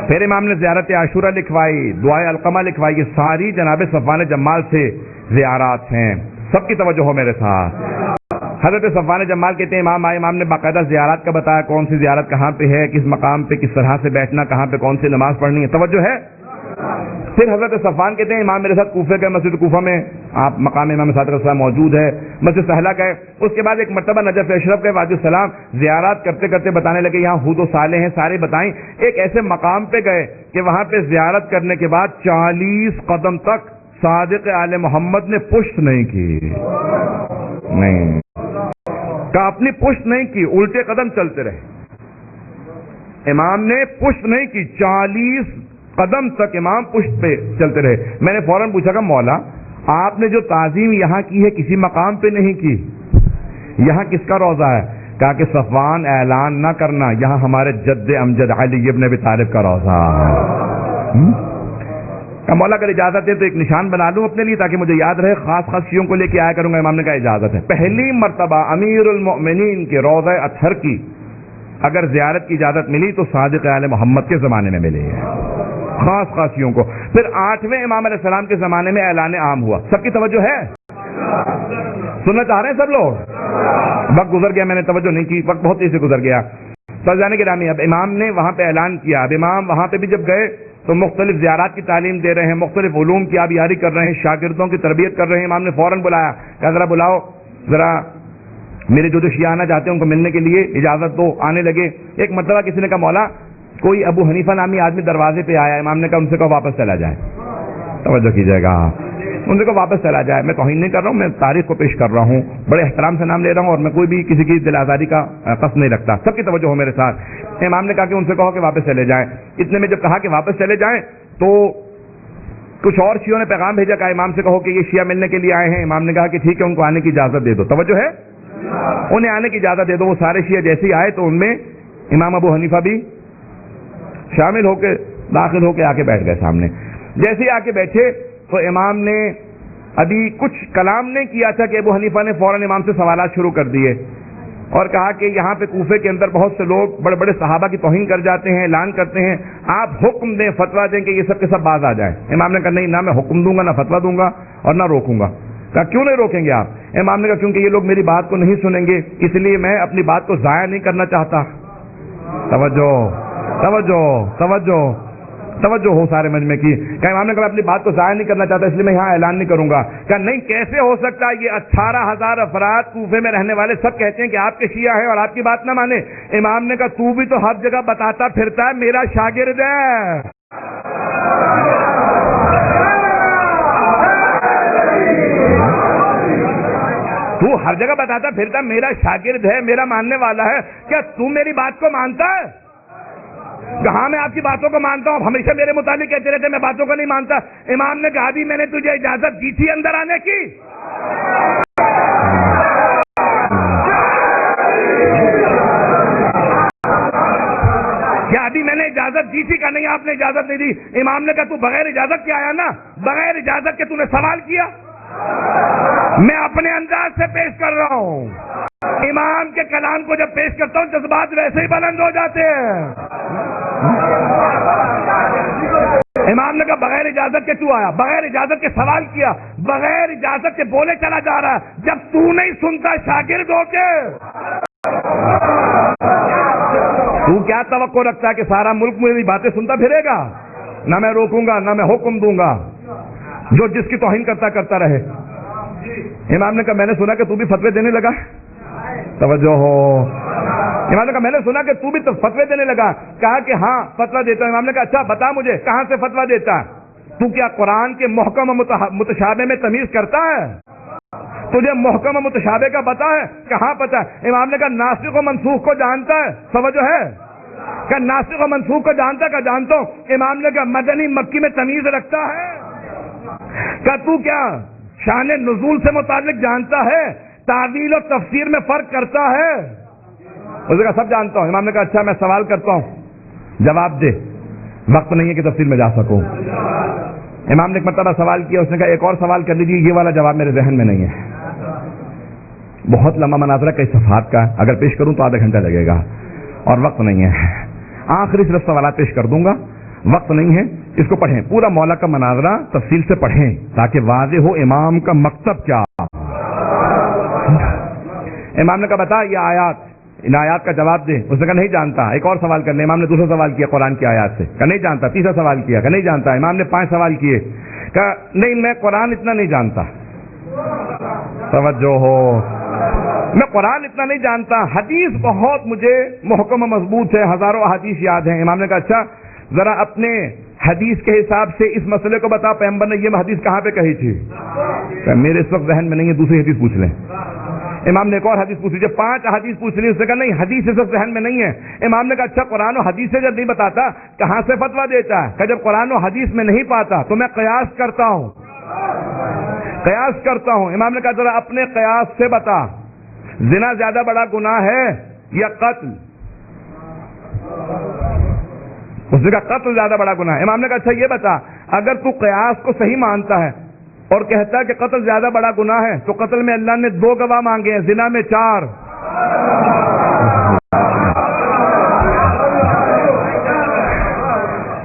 پھر امام نے زیارت عاشورہ لکھوائی, دعائے علقمہ لکھوائی. یہ ساری جناب صفوان جمال سے زیارات ہیں. سب کی توجہ ہو میرے ساتھ. حضرت صفوان جمال کہتے ہیں امام آئے, امام نے باقاعدہ زیارات کا بتایا, کون سی زیارت کہاں پہ ہے, کس مقام پہ کس طرح سے بیٹھنا, کہاں پہ کون سی نماز پڑھنی ہے. توجہ ہے؟ پھر حضرت صفوان کہتے ہیں امام میرے ساتھ کوفے گئے, مسجد کوفہ میں آپ مقام امام صادق علیہ السلام موجود ہے. مسجد سہلہ گئے. اس کے بعد ایک مرتبہ نجف اشرف گئے, وادی السلام. زیارات کرتے کرتے بتانے لگے یہاں ہود و صالح ہیں, سارے بتائیں. ایک ایسے مقام پہ گئے کہ وہاں پہ زیارت کرنے کے بعد 40 قدم تک صادق آل محمد نے پشت نہیں کی. نہیں کہ اپنی پشت نہیں کی, الٹے قدم چلتے رہے. امام نے پشت نہیں کی, 40 قدم تک امام پشت پہ چلتے رہے. میں نے فوراً پوچھا کہ مولا آپ نے جو تعظیم یہاں کی ہے کسی مقام پہ نہیں کی, یہاں کس کا روضہ ہے؟ کہا کہ صفوان اعلان نہ کرنا, یہاں ہمارے جد امجد علی ابن ابی طالب کا روضہ ہے. کہ مولا اگر اجازت ہے تو ایک نشان بنا لوں اپنے لیے تاکہ مجھے یاد رہے, خاص خاص چیزوں کو لے کے آیا کروں گا. امام نے کہا اجازت ہے. پہلی مرتبہ امیر المؤمنین کے روضہ اطہر کی اگر زیارت کی اجازت ملی تو صادق آل محمد کے زمانے میں ملی ہے, خاص خاصیوں کو. پھر 8ویں امام علیہ السلام کے زمانے میں اعلان عام ہوا. سب کی توجہ ہے؟ سننا چاہ رہے ہیں سب لوگ؟ وقت گزر گیا, میں نے توجہ نہیں کی, وقت بہت تیزی سے گزر گیا. سرجانے کے رامی, اب امام نے وہاں پہ اعلان کیا. اب امام وہاں پہ بھی جب گئے تو مختلف زیارات کی تعلیم دے رہے ہیں, مختلف علوم کی آبیاری کر رہے ہیں, شاگردوں کی تربیت کر رہے ہیں. امام نے فوراً بلایا کہ ذرا بلاؤ, ذرا میرے جو شیعہ آنا چاہتے ہیں ان کو ملنے کے لیے اجازت دو. آنے لگے. ایک مرتبہ کسی نے کہا مولا کوئی ابو حنیفہ نامی آدمی دروازے پہ آیا. امام نے کہا ان سے کہو واپس چلا جائے. توجہ کیجیے گا. ان سے کہا واپس چلا جائے. میں توہین نہیں کر رہا ہوں, میں تاریخ کو پیش کر رہا ہوں, بڑے احترام سے نام لے رہا ہوں, اور میں کوئی بھی کسی کی دل آزاری کا قصد نہیں رکھتا. سب کی توجہ ہو میرے ساتھ. امام نے کہا کہ ان سے کہو کہ واپس چلے جائیں. اتنے میں جب کہا کہ واپس چلے جائیں تو کچھ اور شیعوں نے پیغام بھیجا کہ امام سے کہو کہ یہ شیعہ ملنے کے لیے آئے ہیں. امام نے کہا کہ ٹھیک ہے, ان کو آنے کی اجازت دے دو. توجہ ہے, انہیں آنے کی اجازت دے دو. وہ سارے شیعہ جیسے ہی آئے تو ان میں امام ابو حنیفہ بھی شامل ہو کے داخل ہو کے آ کے بیٹھ گئے سامنے. جیسے ہی آ کے بیٹھے تو امام نے ابھی کچھ کلام نہیں کیا تھا کہ ابو حنیفہ نے فوراً امام سے سوالات شروع کر دیے اور کہا کہ یہاں پہ کوفے کے اندر بہت سے لوگ بڑے بڑے صحابہ کی توہین کر جاتے ہیں, اعلان کرتے ہیں, آپ حکم دیں, فتویٰ دیں کہ یہ سب کے سب باز آ جائیں. امام نے کہا نہیں, نہ میں حکم دوں گا, نہ فتویٰ دوں گا, اور نہ روکوں گا. کہا کیوں نہیں روکیں گے آپ؟ امام نے کہا کیونکہ یہ لوگ میری بات کو نہیں سنیں گے, اس لیے میں اپنی بات کو ضائع نہیں کرنا چاہتا. توجہ توجہ توجہ توجہ ہو سارے مجمع کی. کہ امام نے کہا اپنی بات کو ضائع نہیں کرنا چاہتا, اس لیے میں یہاں اعلان نہیں کروں گا. کہ نہیں, کیسے ہو سکتا ہے؟ یہ 18,000 افراد کوفے میں رہنے والے سب کہتے ہیں کہ آپ کے شیعہ ہیں اور آپ کی بات نہ مانے. امام نے کہا تو بھی تو ہر جگہ بتاتا پھرتا ہے میرا شاگرد ہے. تو ہر جگہ بتاتا پھرتا میرا شاگرد ہے, میرا ماننے والا ہے, کیا تو میری بات کو مانتا ہے؟ کہاں میں آپ کی باتوں کو مانتا ہوں, ہمیشہ میرے متعلق کہتے رہتے میں باتوں کو نہیں مانتا. امام نے کہا بھی میں نے تجھے اجازت دی تھی اندر آنے کی. کیا ابھی میں نے اجازت دی تھی؟ کہ نہیں آپ نے اجازت نہیں دی. امام نے کہا تو بغیر اجازت کے آیا نا, بغیر اجازت کے تو نے سوال کیا. میں اپنے انداز سے پیش کر رہا ہوں. امام کے کلام کو جب پیش کرتا ہوں جذبات ویسے ہی بلند ہو جاتے ہیں. امام نے کہا بغیر اجازت کے تو آیا, بغیر اجازت کے سوال کیا, بغیر اجازت کے بولے چلا جا رہا ہے. جب تو نہیں سنتا شاگرد ہو کے تو کیا توقع رکھتا ہے کہ سارا ملک میری باتیں سنتا پھرے گا؟ نہ میں روکوں گا, نہ میں حکم دوں گا, جو جس کی توہین کرتا رہے. امام نے کہا میں نے سنا کہ تو بھی فتوے دینے لگا. توجہ ہو. امام نے کہا میں نے سنا کہ تو بھی تو فتوے دینے لگا. کہا کہ ہاں فتویٰ دیتا ہوں. امام نے کہا اچھا بتا مجھے کہاں سے فتویٰ دیتا ہے؟ تو کیا قرآن کے محکم و متشابہ میں تمیز کرتا ہے؟ تجھے محکم و متشابہ کا پتا ہے؟ کہاں پتا ہے؟ امام نے کہا ناسخ و منسوخ کو جانتا ہے؟ توجہ ہے. کہ ناسخ و منسوخ کو جانتا ہے؟ کہ جانتا ہوں. امام نے کہا مدنی مکی میں تمیز رکھتا ہے؟ کہ تو کیا شان نزول سے متعلق جانتا ہے؟ تعویل و تفسیر میں فرق کرتا ہے؟ اس نے کہا سب جانتا ہوں. امام نے کہا اچھا میں سوال کرتا ہوں, جواب دے, وقت نہیں ہے کہ تفصیل میں جا سکوں. امام نے ایک مرتبہ سوال کیا, اس نے کہا ایک اور سوال کر لیجیے, یہ والا جواب میرے ذہن میں نہیں ہے. بہت لمبا مناظرہ کئی صفحات کا, اگر پیش کروں تو آدھا گھنٹہ لگے گا اور وقت نہیں ہے. آخری صرف سوالات پیش کر دوں گا, وقت نہیں ہے. اس کو پڑھیں, پورا مولا کا مناظرہ تفصیل سے پڑھیں تاکہ واضح ہو امام کا مقصد کیا. امام نے کہا بتا یہ آیات, ان آیات کا جواب دے. اس نے کہا نہیں جانتا. ایک اور سوال کر لیں. امام نے دوسرا سوال کیا قرآن کی آیات سے, کہا نہیں جانتا. تیسرا سوال کیا, کہا نہیں جانتا. امام نے 5 سوال کیے, کہا نہیں میں قرآن اتنا نہیں جانتا. توجہ ہو. میں قرآن اتنا نہیں جانتا, حدیث بہت مجھے محکم و مضبوط ہے, ہزاروں حدیث یاد ہیں. امام نے کہا اچھا ذرا اپنے حدیث کے حساب سے اس مسئلے کو بتا, پیغمبر نے یہ حدیث کہاں پہ کہی تھی؟ میرے اس وقت ذہن میں نہیں ہے, دوسری حدیث پوچھ لیں. امام نے ایک اور حدیث پوچھ لی, جب 5 حدیث پوچھ لی. اس نے کہا نہیں حدیث اس وقت ذہن میں نہیں ہے. امام نے کہا اچھا قرآن و حدیث سے جب نہیں بتاتا کہاں سے فتویٰ دیتا ہے؟ کہ جب قرآن و حدیث میں نہیں پاتا تو میں قیاس کرتا ہوں, قیاس کرتا ہوں. امام نے کہا ذرا اپنے قیاس سے بتا, زنا زیادہ بڑا گناہ ہے یا قتل؟ اس نے کہا قتل زیادہ بڑا گناہ ہے. امام نے کہا اچھا یہ بتا, اگر تو قیاس کو صحیح مانتا ہے اور کہتا ہے کہ قتل زیادہ بڑا گناہ ہے, تو قتل میں اللہ نے 2 گواہ مانگے ہیں, زنا میں 4.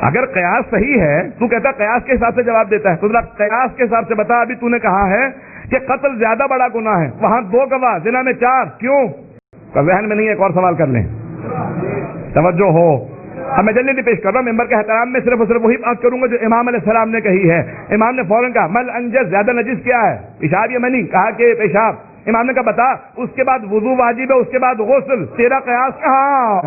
اگر قیاس صحیح ہے, تو کہتا قیاس کے حساب سے جواب دیتا ہے, تو قیاس کے حساب سے بتا. ابھی تو نے کہا ہے کہ قتل زیادہ بڑا گناہ ہے, وہاں 2 گواہ, زنا میں 4, کیوں؟ کا ذہن میں نہیں ہے. ایک اور سوال کر لیں. توجہ ہو. اب میں جلدی پیش کر رہا ہوں, ممبر کے احترام میں صرف اور صرف وہی بات کروں گا جو امام علیہ السلام نے کہی ہے. امام نے فوراً کہا مل انجز, زیادہ نجس کیا ہے؟ پیشاب یا منی؟ کہا کہ پیشاب. امام نے کہا بتا, اس کے بعد وضو واجب ہے, اس کے بعد غسل, تیرا قیاس کہاں؟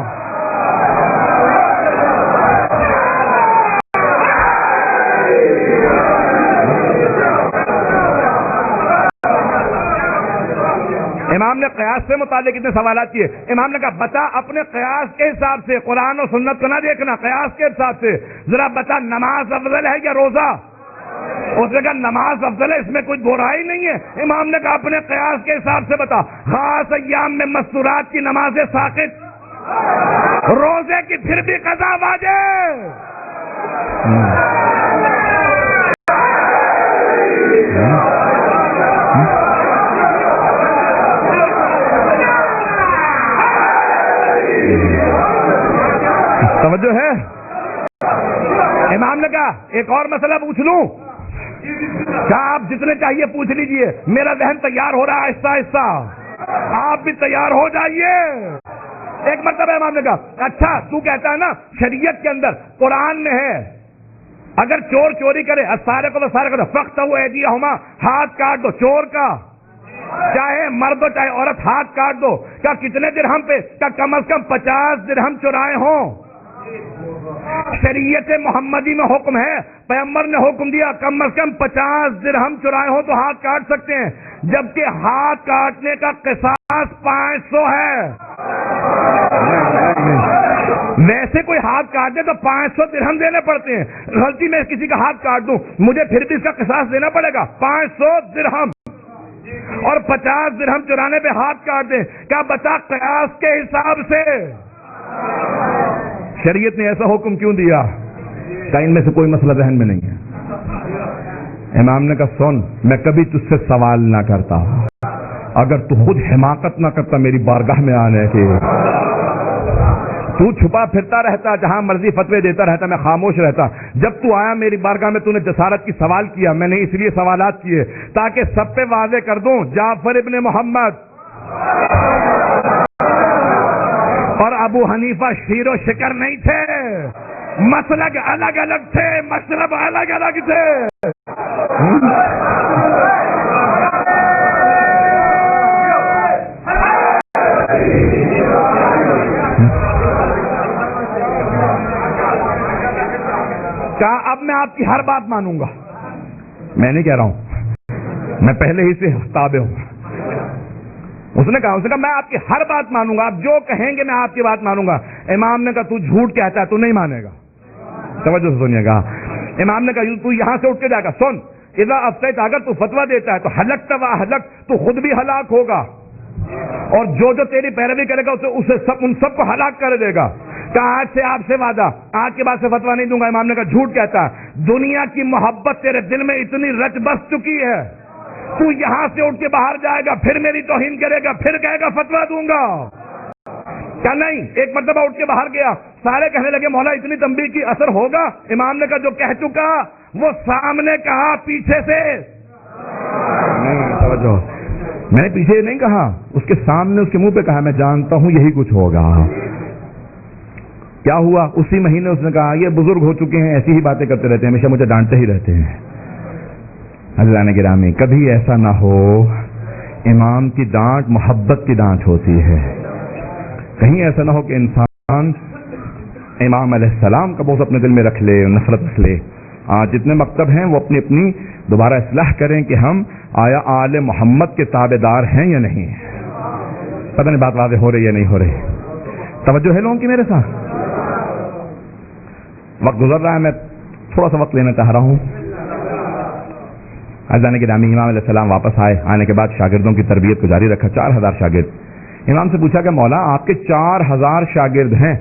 امام نے قیاس سے متعلق اتنے سوالات کیے. امام نے کہا بتا اپنے قیاس کے حساب سے، قرآن و سنت کو نہ دیکھنا، قیاس کے حساب سے ذرا بتا نماز افضل ہے یا روزہ؟ اس نے کہا نماز افضل ہے، اس میں کوئی برائی نہیں ہے. امام نے کہا اپنے قیاس کے حساب سے بتا. خاص ایام میں مستورات کی نمازیں ساقط، روزے کی پھر بھی قضا واجب. توجہ ہے؟ امام نے کہا ایک اور مسئلہ پوچھ لوں؟ کیا آپ جتنے چاہیے پوچھ لیجئے، میرا ذہن تیار ہو رہا ہے آہستہ آہستہ، آپ بھی تیار ہو جائیے. ایک مرتبہ امام نے کہا اچھا تو کہتا ہے نا شریعت کے اندر قرآن میں ہے اگر چور چوری کرے السارق والسارقۃ فاقطعوا ایدیہما، ہاتھ کاٹ دو چور کا، چاہے مرد ہو چاہے عورت، ہاتھ کاٹ دو. کیا کتنے درہم پہ؟ کیا کم از کم 50 درہم چرائے ہوں. شریعت محمدی میں حکم ہے، پیغمبر نے حکم دیا کم از کم 50 درہم چرائے ہوں تو ہاتھ کاٹ سکتے ہیں، جبکہ ہاتھ کاٹنے کا قصاص 500 ہے. ویسے کوئی ہاتھ کاٹ دے تو 500 درہم دینے پڑتے ہیں، غلطی میں کسی کا ہاتھ کاٹ دوں مجھے پھر بھی اس کا قصاص دینا پڑے گا 500 درہم، اور 50 درہم چرانے پہ ہاتھ کاٹ دیں. کیا بتا قیاس کے حساب سے شریعت نے ایسا حکم کیوں دیا؟ کہ ان میں سے کوئی مسئلہ ذہن میں نہیں ہے. امام نے کہا سن، میں کبھی تجھ سے سوال نہ کرتا، اگر تو خود حماقت نہ کرتا میری بارگاہ میں آنے کے. تو چھپا پھرتا رہتا، جہاں مرضی فتوے دیتا رہتا، میں خاموش رہتا. جب تو آیا میری بارگاہ میں تو نے جسارت کی سوال کیا. میں نے اس لیے سوالات کیے تاکہ سب پہ واضح کر دوں جعفر ابن محمد اور ابو حنیفہ شیر و شکر نہیں تھے، مسلک الگ الگ تھے، مشرب الگ الگ تھے. کہا اب میں آپ کی ہر بات مانوں گا. میں نہیں کہہ رہا ہوں، میں پہلے ہی سے تابع ہوں. اس نے کہا میں آپ کی ہر بات مانوں گا، آپ جو کہیں گے میں آپ کی بات مانوں گا. امام نے کہا تو جھوٹ کہتا ہے، تو نہیں مانے گا. توجہ سے سنیے گا. امام نے کہا تو یہاں سے اٹھ کے جائے گا. سن، اذا افتیت، اگر تو فتویٰ دیتا ہے تو ہلکت و اہلک، تو خود بھی ہلاک ہوگا اور جو تیری پیروی کرے گا اسے ان سب کو ہلاک کر دے گا. کہا آج سے آپ سے وعدہ، آج کے بعد سے فتویٰ نہیں دوں گا. امام نے کہا جھوٹ کہتا ہے، دنیا کی محبت تیرے دل میں اتنی رچ بس چکی ہے، تو یہاں سے اٹھ کے باہر جائے گا، پھر میری توہین کرے گا، پھر کہے گا فتویٰ دوں گا. کیا نہیں؟ ایک مرتبہ اٹھ کے باہر گیا، سارے کہنے لگے مولا اتنی تنبیہ کی اثر ہوگا؟ امام نے کہا جو کہہ چکا وہ سامنے کہا، پیچھے سے توجہ، میں نے پیچھے نہیں کہا، اس کے سامنے اس کے منہ پہ کہا میں جانتا ہوں یہی کچھ ہوگا. کیا ہوا؟ اسی مہینے اس نے کہا یہ بزرگ ہو چکے ہیں، ایسی ہی باتیں کرتے رہتے ہیں، ہمیشہ مجھے ڈانٹتے ہی رہتے ہیں. حضران گرامی، کبھی ایسا نہ ہو، امام کی ڈانٹ محبت کی ڈانٹ ہوتی ہے. کہیں ایسا نہ ہو کہ انسان امام علیہ السلام کا بغض اپنے دل میں رکھ لے، نفرت رکھ لے. جتنے مکتب ہیں وہ اپنی اپنی دوبارہ اصلاح کریں کہ ہم آیا آل محمد کے تابع دار ہیں یا نہیں. پتہ نہیں بات واضح ہو رہی ہے نہیں ہو رہی؟ توجہ ہے لوگوں کی میرے ساتھ؟ وقت گزر رہا ہے، میں تھوڑا سا وقت لینا چاہ رہا ہوں. عزیزان گرامی، امام علیہ السلام واپس آئے، آنے کے بعد شاگردوں کی تربیت کو جاری رکھا. 4000 شاگرد. امام سے پوچھا کہ مولا آپ کے 4000 شاگرد ہیں،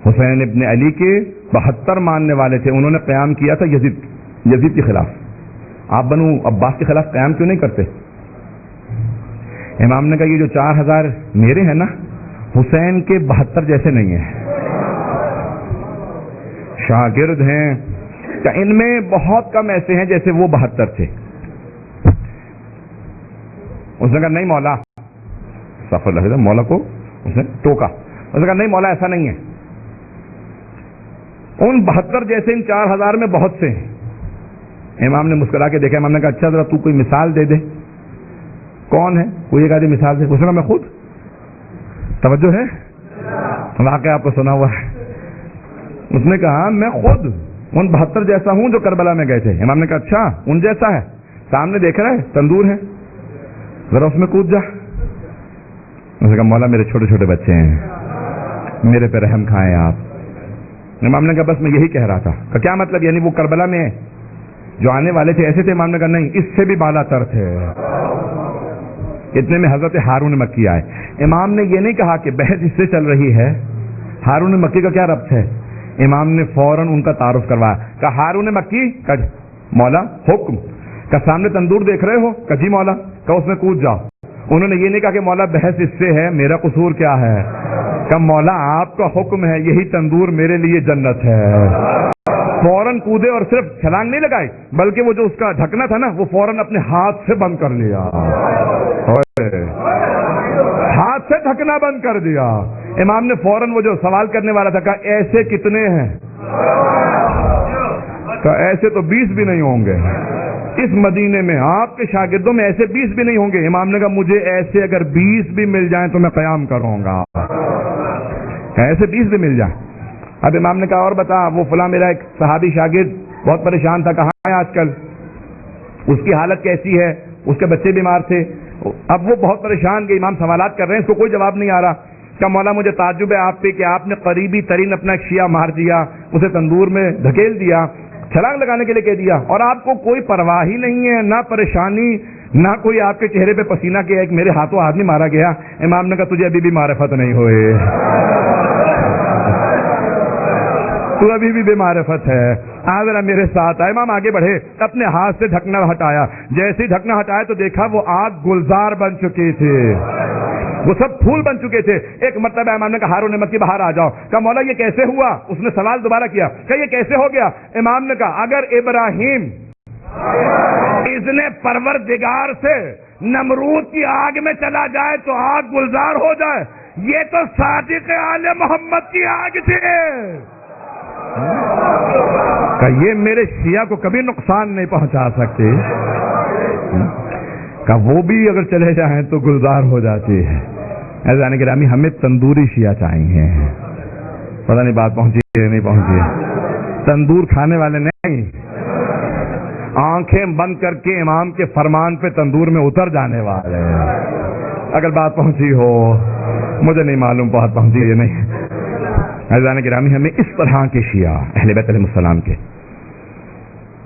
حسین ابن علی کے 72 ماننے والے تھے، انہوں نے قیام کیا تھا یزید کے خلاف، آپ بنو عباس کے خلاف قیام کیوں نہیں کرتے؟ امام نے کہا یہ جو 4000 میرے ہیں نا، حسین کے 72 جیسے نہیں ہیں. شاگرد ہیں کہ ان میں بہت کم ایسے ہیں جیسے وہ 72 تھے. اس نے کہا نہیں مولا، سفر لگا مولا کو اس نے ٹوکا. اس نے کہا نہیں مولا ایسا نہیں ہے، ان 72 جیسے ان 4000 میں بہت سے ہیں. امام نے مسکرا کے دیکھا. امام نے کہا اچھا ذرا تو کوئی مثال دے دے، کون ہے؟ کوئی ایک آدھی مثال دے. اس نے کہا میں خود. توجہ ہے؟ واقعہ آپ کو سنا ہوا ہے. اس نے کہا میں خود ان 72 جیسا ہوں جو کربلا میں گئے تھے. امام نے کہا اچھا ان جیسا ہے؟ سامنے دیکھ رہا ہے تندور ہے, ذرا اس میں کود جا. اس نے کہا مولا میرے چھوٹے چھوٹے بچے ہیں, میرے پہ رحم کھائیں آپ. امام نے کہا بس میں یہی کہہ رہا تھا. کہ کیا مطلب؟ یعنی وہ کربلا میں جو آنے والے تھے ایسے تھے؟ امام نے کہا نہیں, اس سے بھی بالا تر تھے. اتنے میں حضرت ہارون مکی آئے. امام نے یہ نہیں کہا کہ بحث اس سے چل رہی ہے, ہارون مکی کا کیا ربط ہے. امام نے فوراً ان کا تعارف کروایا. کہا ہارون مکی. کہا مولا حکم. کہا سامنے تندور دیکھ رہے ہو؟ کہا جی مولا. کہا اس میں کود جاؤ. انہوں نے یہ نہیں کہا کہ مولا بحث اس سے ہے, میرا قصور کیا ہے. کہا مولا آپ کا حکم ہے, یہی تندور میرے لیے جنت ہے. فوراً کودے اور صرف چھلانگ نہیں لگائی بلکہ وہ جو اس کا ڈھکنا تھا نا وہ فوراً اپنے ہاتھ سے بند کر لیا. ہاتھ سے ڈھکنا بند کر دیا. امام نے فوراً وہ جو سوال کرنے والا تھا کہا ایسے کتنے ہیں؟ کہا ایسے تو 20 بھی نہیں ہوں گے اس مدینے میں, آپ کے شاگردوں میں ایسے 20 بھی نہیں ہوں گے. امام نے کہا مجھے ایسے اگر 20 بھی مل جائیں تو میں قیام کروں گا. ایسے 20 بھی مل جائیں. اب امام نے کہا اور بتا, وہ فلاں میرا ایک صحابی شاگرد بہت پریشان تھا, کہاں ہے آج کل, اس کی حالت کیسی ہے, اس کے بچے بیمار تھے, اب وہ بہت پریشان کہ امام سوالات کر رہے ہیں, اس کو کوئی جواب نہیں آ رہا. کیا مولا مجھے تعجب ہے آپ پہ کہ آپ نے قریبی ترین اپنا ایک شیعہ مار دیا, اسے تندور میں دھکیل دیا, چھلانگ لگانے کے لیے کہہ دیا, اور آپ کو کوئی پرواہ ہی نہیں ہے, نہ پریشانی, نہ کوئی آپ کے چہرے پہ پسینہ کیا. ایک میرے ہاتھوں آدمی مارا گیا. امام نے کہا تجھے ابھی بھی معرفت نہیں ہوئے, تو ابھی بھی بے معرفت ہے, ذرا میرے ساتھ آئے. امام آگے بڑھے, اپنے ہاتھ سے ڈھکنا ہٹایا. جیسے ہی ڈھکنا ہٹایا تو دیکھا وہ آگ گلزار بن چکی تھی, وہ سب پھول بن چکے تھے. ایک مرتبہ امام نے کہا ہارون مکی باہر آ جاؤ. کہا مولا یہ کیسے ہوا؟ اس نے سوال دوبارہ کیا. کہا یہ کیسے ہو گیا؟ امام نے کہا اگر ابراہیم اذن پروردگار سے نمرود کی آگ میں چلا جائے تو آگ گلزار ہو جائے, یہ تو صادق آل محمد کی آگ تھی. کہ یہ میرے شیعہ کو کبھی نقصان نہیں پہنچا سکتے, کہ وہ بھی اگر چلے جائیں تو گلزار ہو جاتی ہے. عزیزان گرامی ہمیں تندوری شیعہ چاہیے. پتہ نہیں بات پہنچی ہے نہیں پہنچی. تندور کھانے والے نہیں, آنکھیں بند کر کے امام کے فرمان پہ تندور میں اتر جانے والے. اگر بات پہنچی ہو, مجھے نہیں معلوم بات پہنچی ہے نہیں. عزیزان گرامی ہمیں اس طرح کے شیعہ اہل بیت علیہ السلام کے,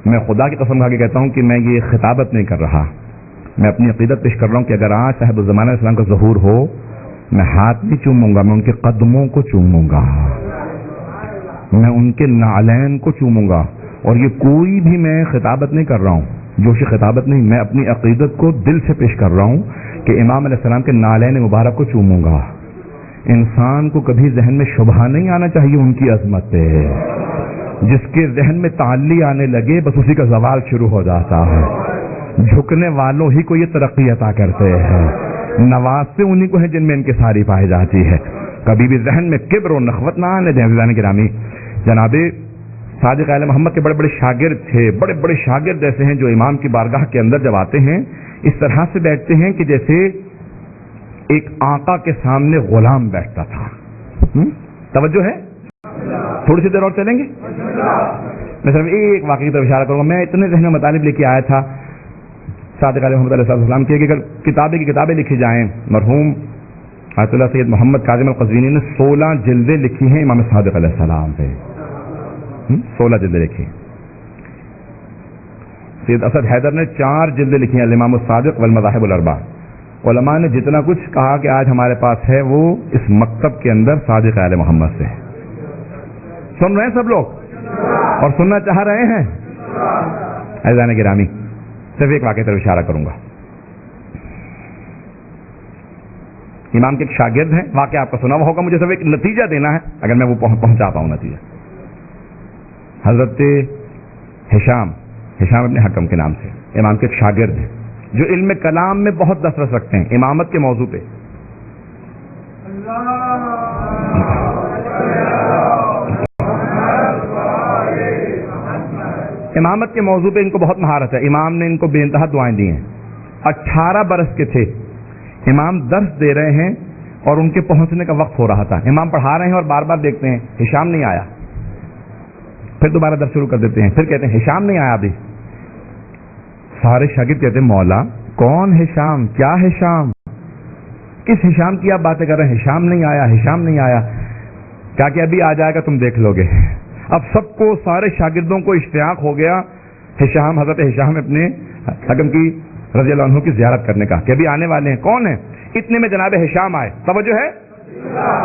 میں خدا کی قسم کھا کے کہتا ہوں کہ میں یہ خطابت نہیں کر رہا, میں اپنی عقیدت پیش کر رہا ہوں کہ اگر آج صاحب الزمانہ اسلام کا ظہور ہو, میں ہاتھ نہیں چوموں گا, میں ان کے قدموں کو چوموں گا, میں ان کے نعلین کو چوموں گا. اور یہ کوئی بھی میں خطابت نہیں کر رہا ہوں, جوشی خطابت نہیں, میں اپنی عقیدت کو دل سے پیش کر رہا ہوں کہ امام علیہ السلام کے نعلین مبارک کو چوموں گا. انسان کو کبھی ذہن میں شبہ نہیں آنا چاہیے ان کی عظمت پہ. جس کے ذہن میں تعلی آنے لگے بس اسی کا زوال شروع ہو جاتا ہے. جھکنے والوں ہی کو یہ ترقی عطا کرتے ہیں, نوازتے انہی کو ہیں جن میں انکساری پائی جاتی ہے. کبھی بھی ذہن میں کبر و نخوت نہ آنے دیں. عزیزان گرامی, جناب صادق آل محمد کے بڑے بڑے شاگرد تھے. بڑے بڑے شاگرد ایسے ہیں جو امام کی بارگاہ کے اندر جب آتے ہیں اس طرح سے بیٹھتے ہیں کہ جیسے ایک آقا کے سامنے غلام بیٹھتا تھا. توجہ ہے؟ تھوڑی سی دیر اور چلیں گے. میں صرف ایک واقعے کی طرف اشارہ کروں گا. میں اتنے ذہن میں مطالب لے کے آیا تھا صادق علیہ محمد علیہ السلام کے, کہ اگر کتابیں لکھی جائیں, مرحوم آیت اللہ سید محمد کاظم القزوینی نے 16 جلدیں لکھی ہیں امام صادق علیہ السلام پہ. 16 جلدیں لکھی. سید اسد حیدر نے 4 جلدیں لکھی ہیں الامام الصادق والمذاہب الاربعہ. علماء نے جتنا کچھ کہا کہ آج ہمارے پاس ہے وہ اس مکتب کے اندر صادق آل محمد سے. سن رہے ہیں سب لوگ اور سننا چاہ رہے ہیں؟ عزیزان گرامی, صرف ایک واقعے پر اشارہ کروں گا. امام کے ایک شاگرد ہیں, واقعہ آپ کا سنا ہوا ہوگا, مجھے صرف ایک نتیجہ دینا ہے اگر میں وہ پہنچا پاؤں نتیجہ. حضرت ہشام ابن حکم کے نام سے امام کے ایک شاگرد ہیں جو علم کلام میں بہت دسترس رکھتے ہیں امامت کے موضوع پہ. امامت کے موضوع پہ ان کو بہت مہارت ہے. امام نے ان کو بے انتہا دعائیں دی ہیں. 18 برس کے تھے, امام درس دے رہے ہیں اور ان کے پہنچنے کا وقت ہو رہا تھا. امام پڑھا رہے ہیں اور بار بار دیکھتے ہیں ہشام نہیں آیا. پھر دوبارہ درس شروع کر دیتے ہیں, پھر کہتے ہیں ہشام نہیں آیا ابھی. سارے شاگرد کہتے مولا کون ہے شام، کیا ہے شام، کس ہشام کی آپ باتیں کر رہے ہیں، ہشام نہیں آیا، ہشام نہیں آیا. کہا کہ ابھی آ جائے گا تم دیکھ لو گے. اب سب کو سارے شاگردوں کو اشتیاق ہو گیا ہشام، حضرت ہشام اپنے حکم کی رضی اللہ عنہ کی زیارت کرنے کا کہ ابھی آنے والے ہیں. کون ہے؟ اتنے میں جناب ہشام آئے. توجہ ہے،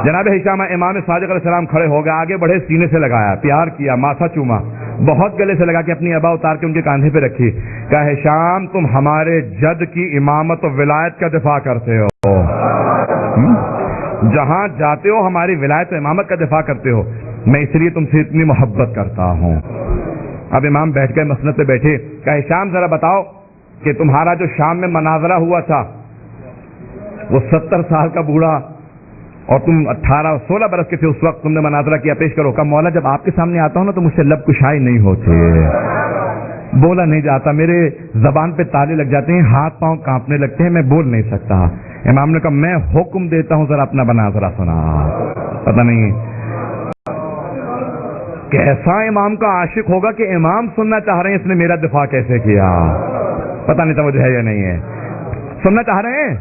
جناب ہشام آئے. امام صادق علیہ السلام کھڑے ہو گئے، آگے بڑھے، سینے سے لگایا، پیار کیا، ماتھا چوما، بہت گلے سے لگا کے اپنی ابا اتار کے ان کے کاندھے پہ رکھی. کہا ہشام تم ہمارے جد کی امامت و ولایت کا دفاع کرتے ہو، جہاں جاتے ہو ہماری ولایت و امامت کا دفاع کرتے ہو، میں اس لیے تم سے اتنی محبت کرتا ہوں. اب امام بیٹھ گئے، مسند پہ بیٹھے. کہا ہشام ذرا بتاؤ کہ تمہارا جو شام میں مناظرہ ہوا تھا، وہ 70 سال کا بوڑھا اور تم 16 برس کے تھے اس وقت، تم نے مناظرہ کیا، پیش کرو. کہا مولا جب آپ کے سامنے آتا ہوں نا تو مجھ سے لب کشائی نہیں ہوتے، بولا نہیں جاتا، میرے زبان پہ تالے لگ جاتے ہیں، ہاتھ پاؤں کانپنے لگتے ہیں، میں بول نہیں سکتا. امام نے کہا میں حکم دیتا ہوں ذرا اپنا مناظرہ سنا. پتہ نہیں کیسا امام کا عاشق ہوگا کہ امام سننا چاہ رہے ہیں اس نے میرا دفاع کیسے کیا. پتہ نہیں توجہ ہے یا نہیں ہے. سننا چاہ رہے ہیں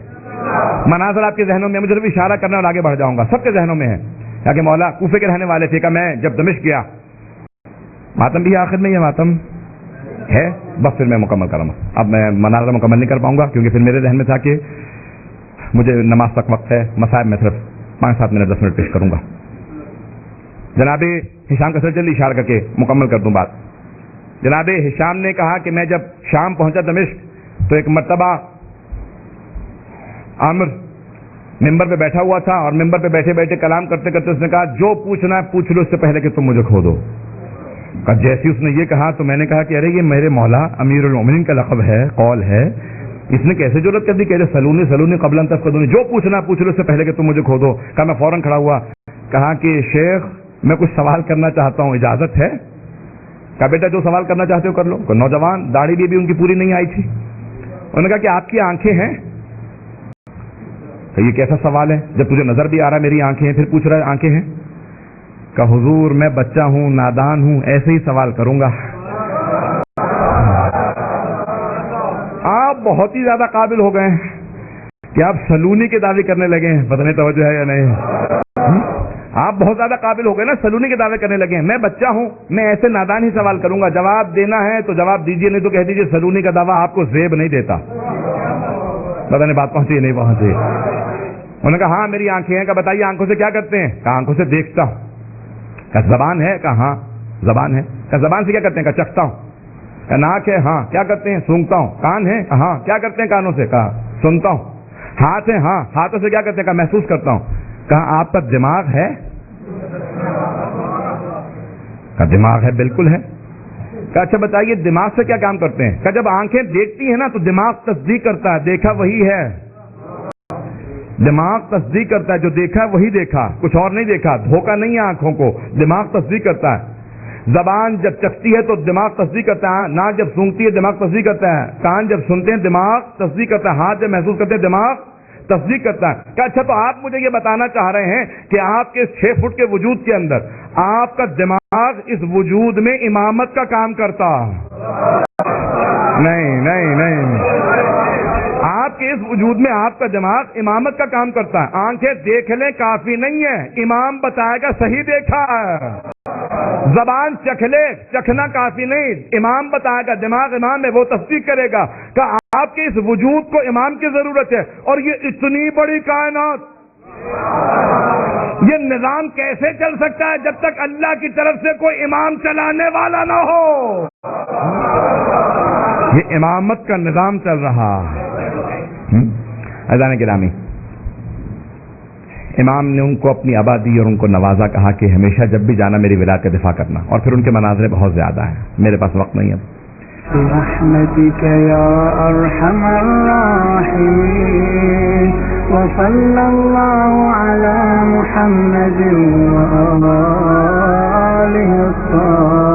مناظر آپ کے ذہنوں میں، مجھے اشارہ کرنا اور آگے بڑھ جاؤں گا، سب کے ذہنوں میں ہے کہ مولا کوفے کے رہنے والے تھے. کہ میں جب دمشق گیا، ماتم بھی آخر میں یہ ماتم ہے، بس پھر میں مکمل کروں گا. اب میں مناظرہ مکمل نہیں کر پاؤں گا کیونکہ پھر میرے ذہن میں تھا کہ مجھے نماز تک وقت ہے، مصائب میں صرف 5-7 منٹ 10 منٹ پیش کروں گا. جناب ہشام کا سر جلدی اشارہ کر کے مکمل کر دوں بات. جناب ہشام نے کہا کہ میں جب شام پہنچا دمشق تو ایک مرتبہ عامر ممبر پہ بیٹھا ہوا تھا، اور ممبر پہ بیٹھے بیٹھے کلام کرتے کرتے اس نے کہا جو پوچھنا ہے پوچھ لو اس سے پہلے کہ تم مجھے کھو دو. جیسے اس نے یہ کہا تو میں نے کہا کہ ارے یہ میرے مولا امیر المومنین کا لقب ہے، قول ہے، اس نے کیسے ضرورت کر دی کہ سلونی سلونی قبل ان تفقدونی، جو پوچھنا پوچھ لو اس سے پہلے کہ تم مجھے کھو دو. کہا میں فوراً کھڑا ہوا. کہا کہ شیخ میں کچھ سوال کرنا چاہتا ہوں، اجازت ہے؟ کہا بیٹا جو سوال کرنا چاہتے ہو کر لو. نوجوان داڑھی بھی ان کی پوری نہیں آئی تھی. انہوں نے کہا کہ آپ کی آنکھیں ہیں. یہ کیسا سوال ہے جب تجھے نظر بھی آ رہا ہے میری آنکھیں ہیں پھر پوچھ رہا ہے آنکھیں ہیں؟ کہ حضور میں بچہ ہوں، نادان ہوں، ایسے ہی سوال کروں گا. آپ بہت ہی زیادہ قابل ہو گئے ہیں کہ آپ سلونی کے دعوے کرنے لگے ہیں. پتہ نہیں توجہ ہے یا نہیں. آپ بہت زیادہ قابل ہو گئے نا، سلونی کے دعوے کرنے لگے ہیں. میں بچہ ہوں، میں ایسے نادان ہی سوال کروں گا. جواب دینا ہے تو جواب دیجیے، نہیں تو کہہ دیجیے سلونی کا دعویٰ آپ کو زیب نہیں دیتا. پتہ نہیں بات پہنچی نہیں پہنچی. انہوں نے کہا ہاں میری آنکھیں ہیں. کہا بتائیے آنکھوں سے کیا کرتے ہیں؟ کہا آنکھوں سے دیکھتا ہوں. کہا زبان ہے؟ کہا ہاں زبان ہے. کہا زبان سے کیا کرتے ہیں؟ کہا چکھتا ہوں. کہا ناک ہے؟ ہاں. کیا کرتے ہیں؟ سونگتا ہوں. کان ہے؟ ہاں. کیا کرتے ہیں کانوں سے؟ کہا سنتا ہوں. ہاتھ ہے؟ ہاں. ہاتھوں سے کیا کرتے ہیں؟ کہا محسوس کرتا ہوں. کہا آپ کا دماغ ہے؟ کہا دماغ ہے، بالکل ہے. کہا اچھا بتائیے دماغ سے کیا کام کرتے ہیں؟ کہا جب آنکھیں دیکھتی ہیں نا تو دماغ تصدیق کرتا ہے دیکھا وہی ہے. دماغ تصدیق کرتا ہے جو دیکھا وہی دیکھا، کچھ اور نہیں دیکھا. دھوکہ نہیں ہے آنکھوں کو، دماغ تصدیق کرتا ہے. زبان جب چکھتی ہے تو دماغ تصدیق کرتا ہے، ناک جب سونگتی ہے دماغ تصدیق کرتا ہے، کان جب سنتے ہیں دماغ تصدیق کرتا ہے، ہاتھ جب محسوس کرتے ہیں دماغ تصدیق کرتا ہے. کہ اچھا تو آپ مجھے یہ بتانا چاہ رہے ہیں کہ آپ کے 6 فٹ کے وجود کے اندر آپ کا دماغ اس وجود میں امامت کا کام کرتا؟ نہیں نہیں نہیں. آپ کے اس وجود میں آپ کا دماغ امامت کا کام کرتا ہے. آنکھیں دیکھ لیں کافی نہیں ہے، امام بتائے گا صحیح دیکھا ہے. زبان چکھ لے، چکھنا کافی نہیں، امام بتائے گا. دماغ امام ہے، وہ تصدیق کرے گا. کہ آپ کے اس وجود کو امام کی ضرورت ہے. اور یہ اتنی بڑی کائنات، یہ نظام کیسے چل سکتا ہے جب تک اللہ کی طرف سے کوئی امام چلانے والا نہ ہو؟ یہ امامت کا نظام چل رہا. عزیزان گرامی، امام نے ان کو اپنی ابا دی اور ان کو نوازا. کہا کہ ہمیشہ جب بھی جانا میری ولایت کا دفاع کرنا. اور پھر ان کے مناظرے بہت زیادہ ہیں، میرے پاس وقت نہیں ہے.
برحمتك يا أرحم الراحمين وصلى الله على محمد وآله الطاهرين.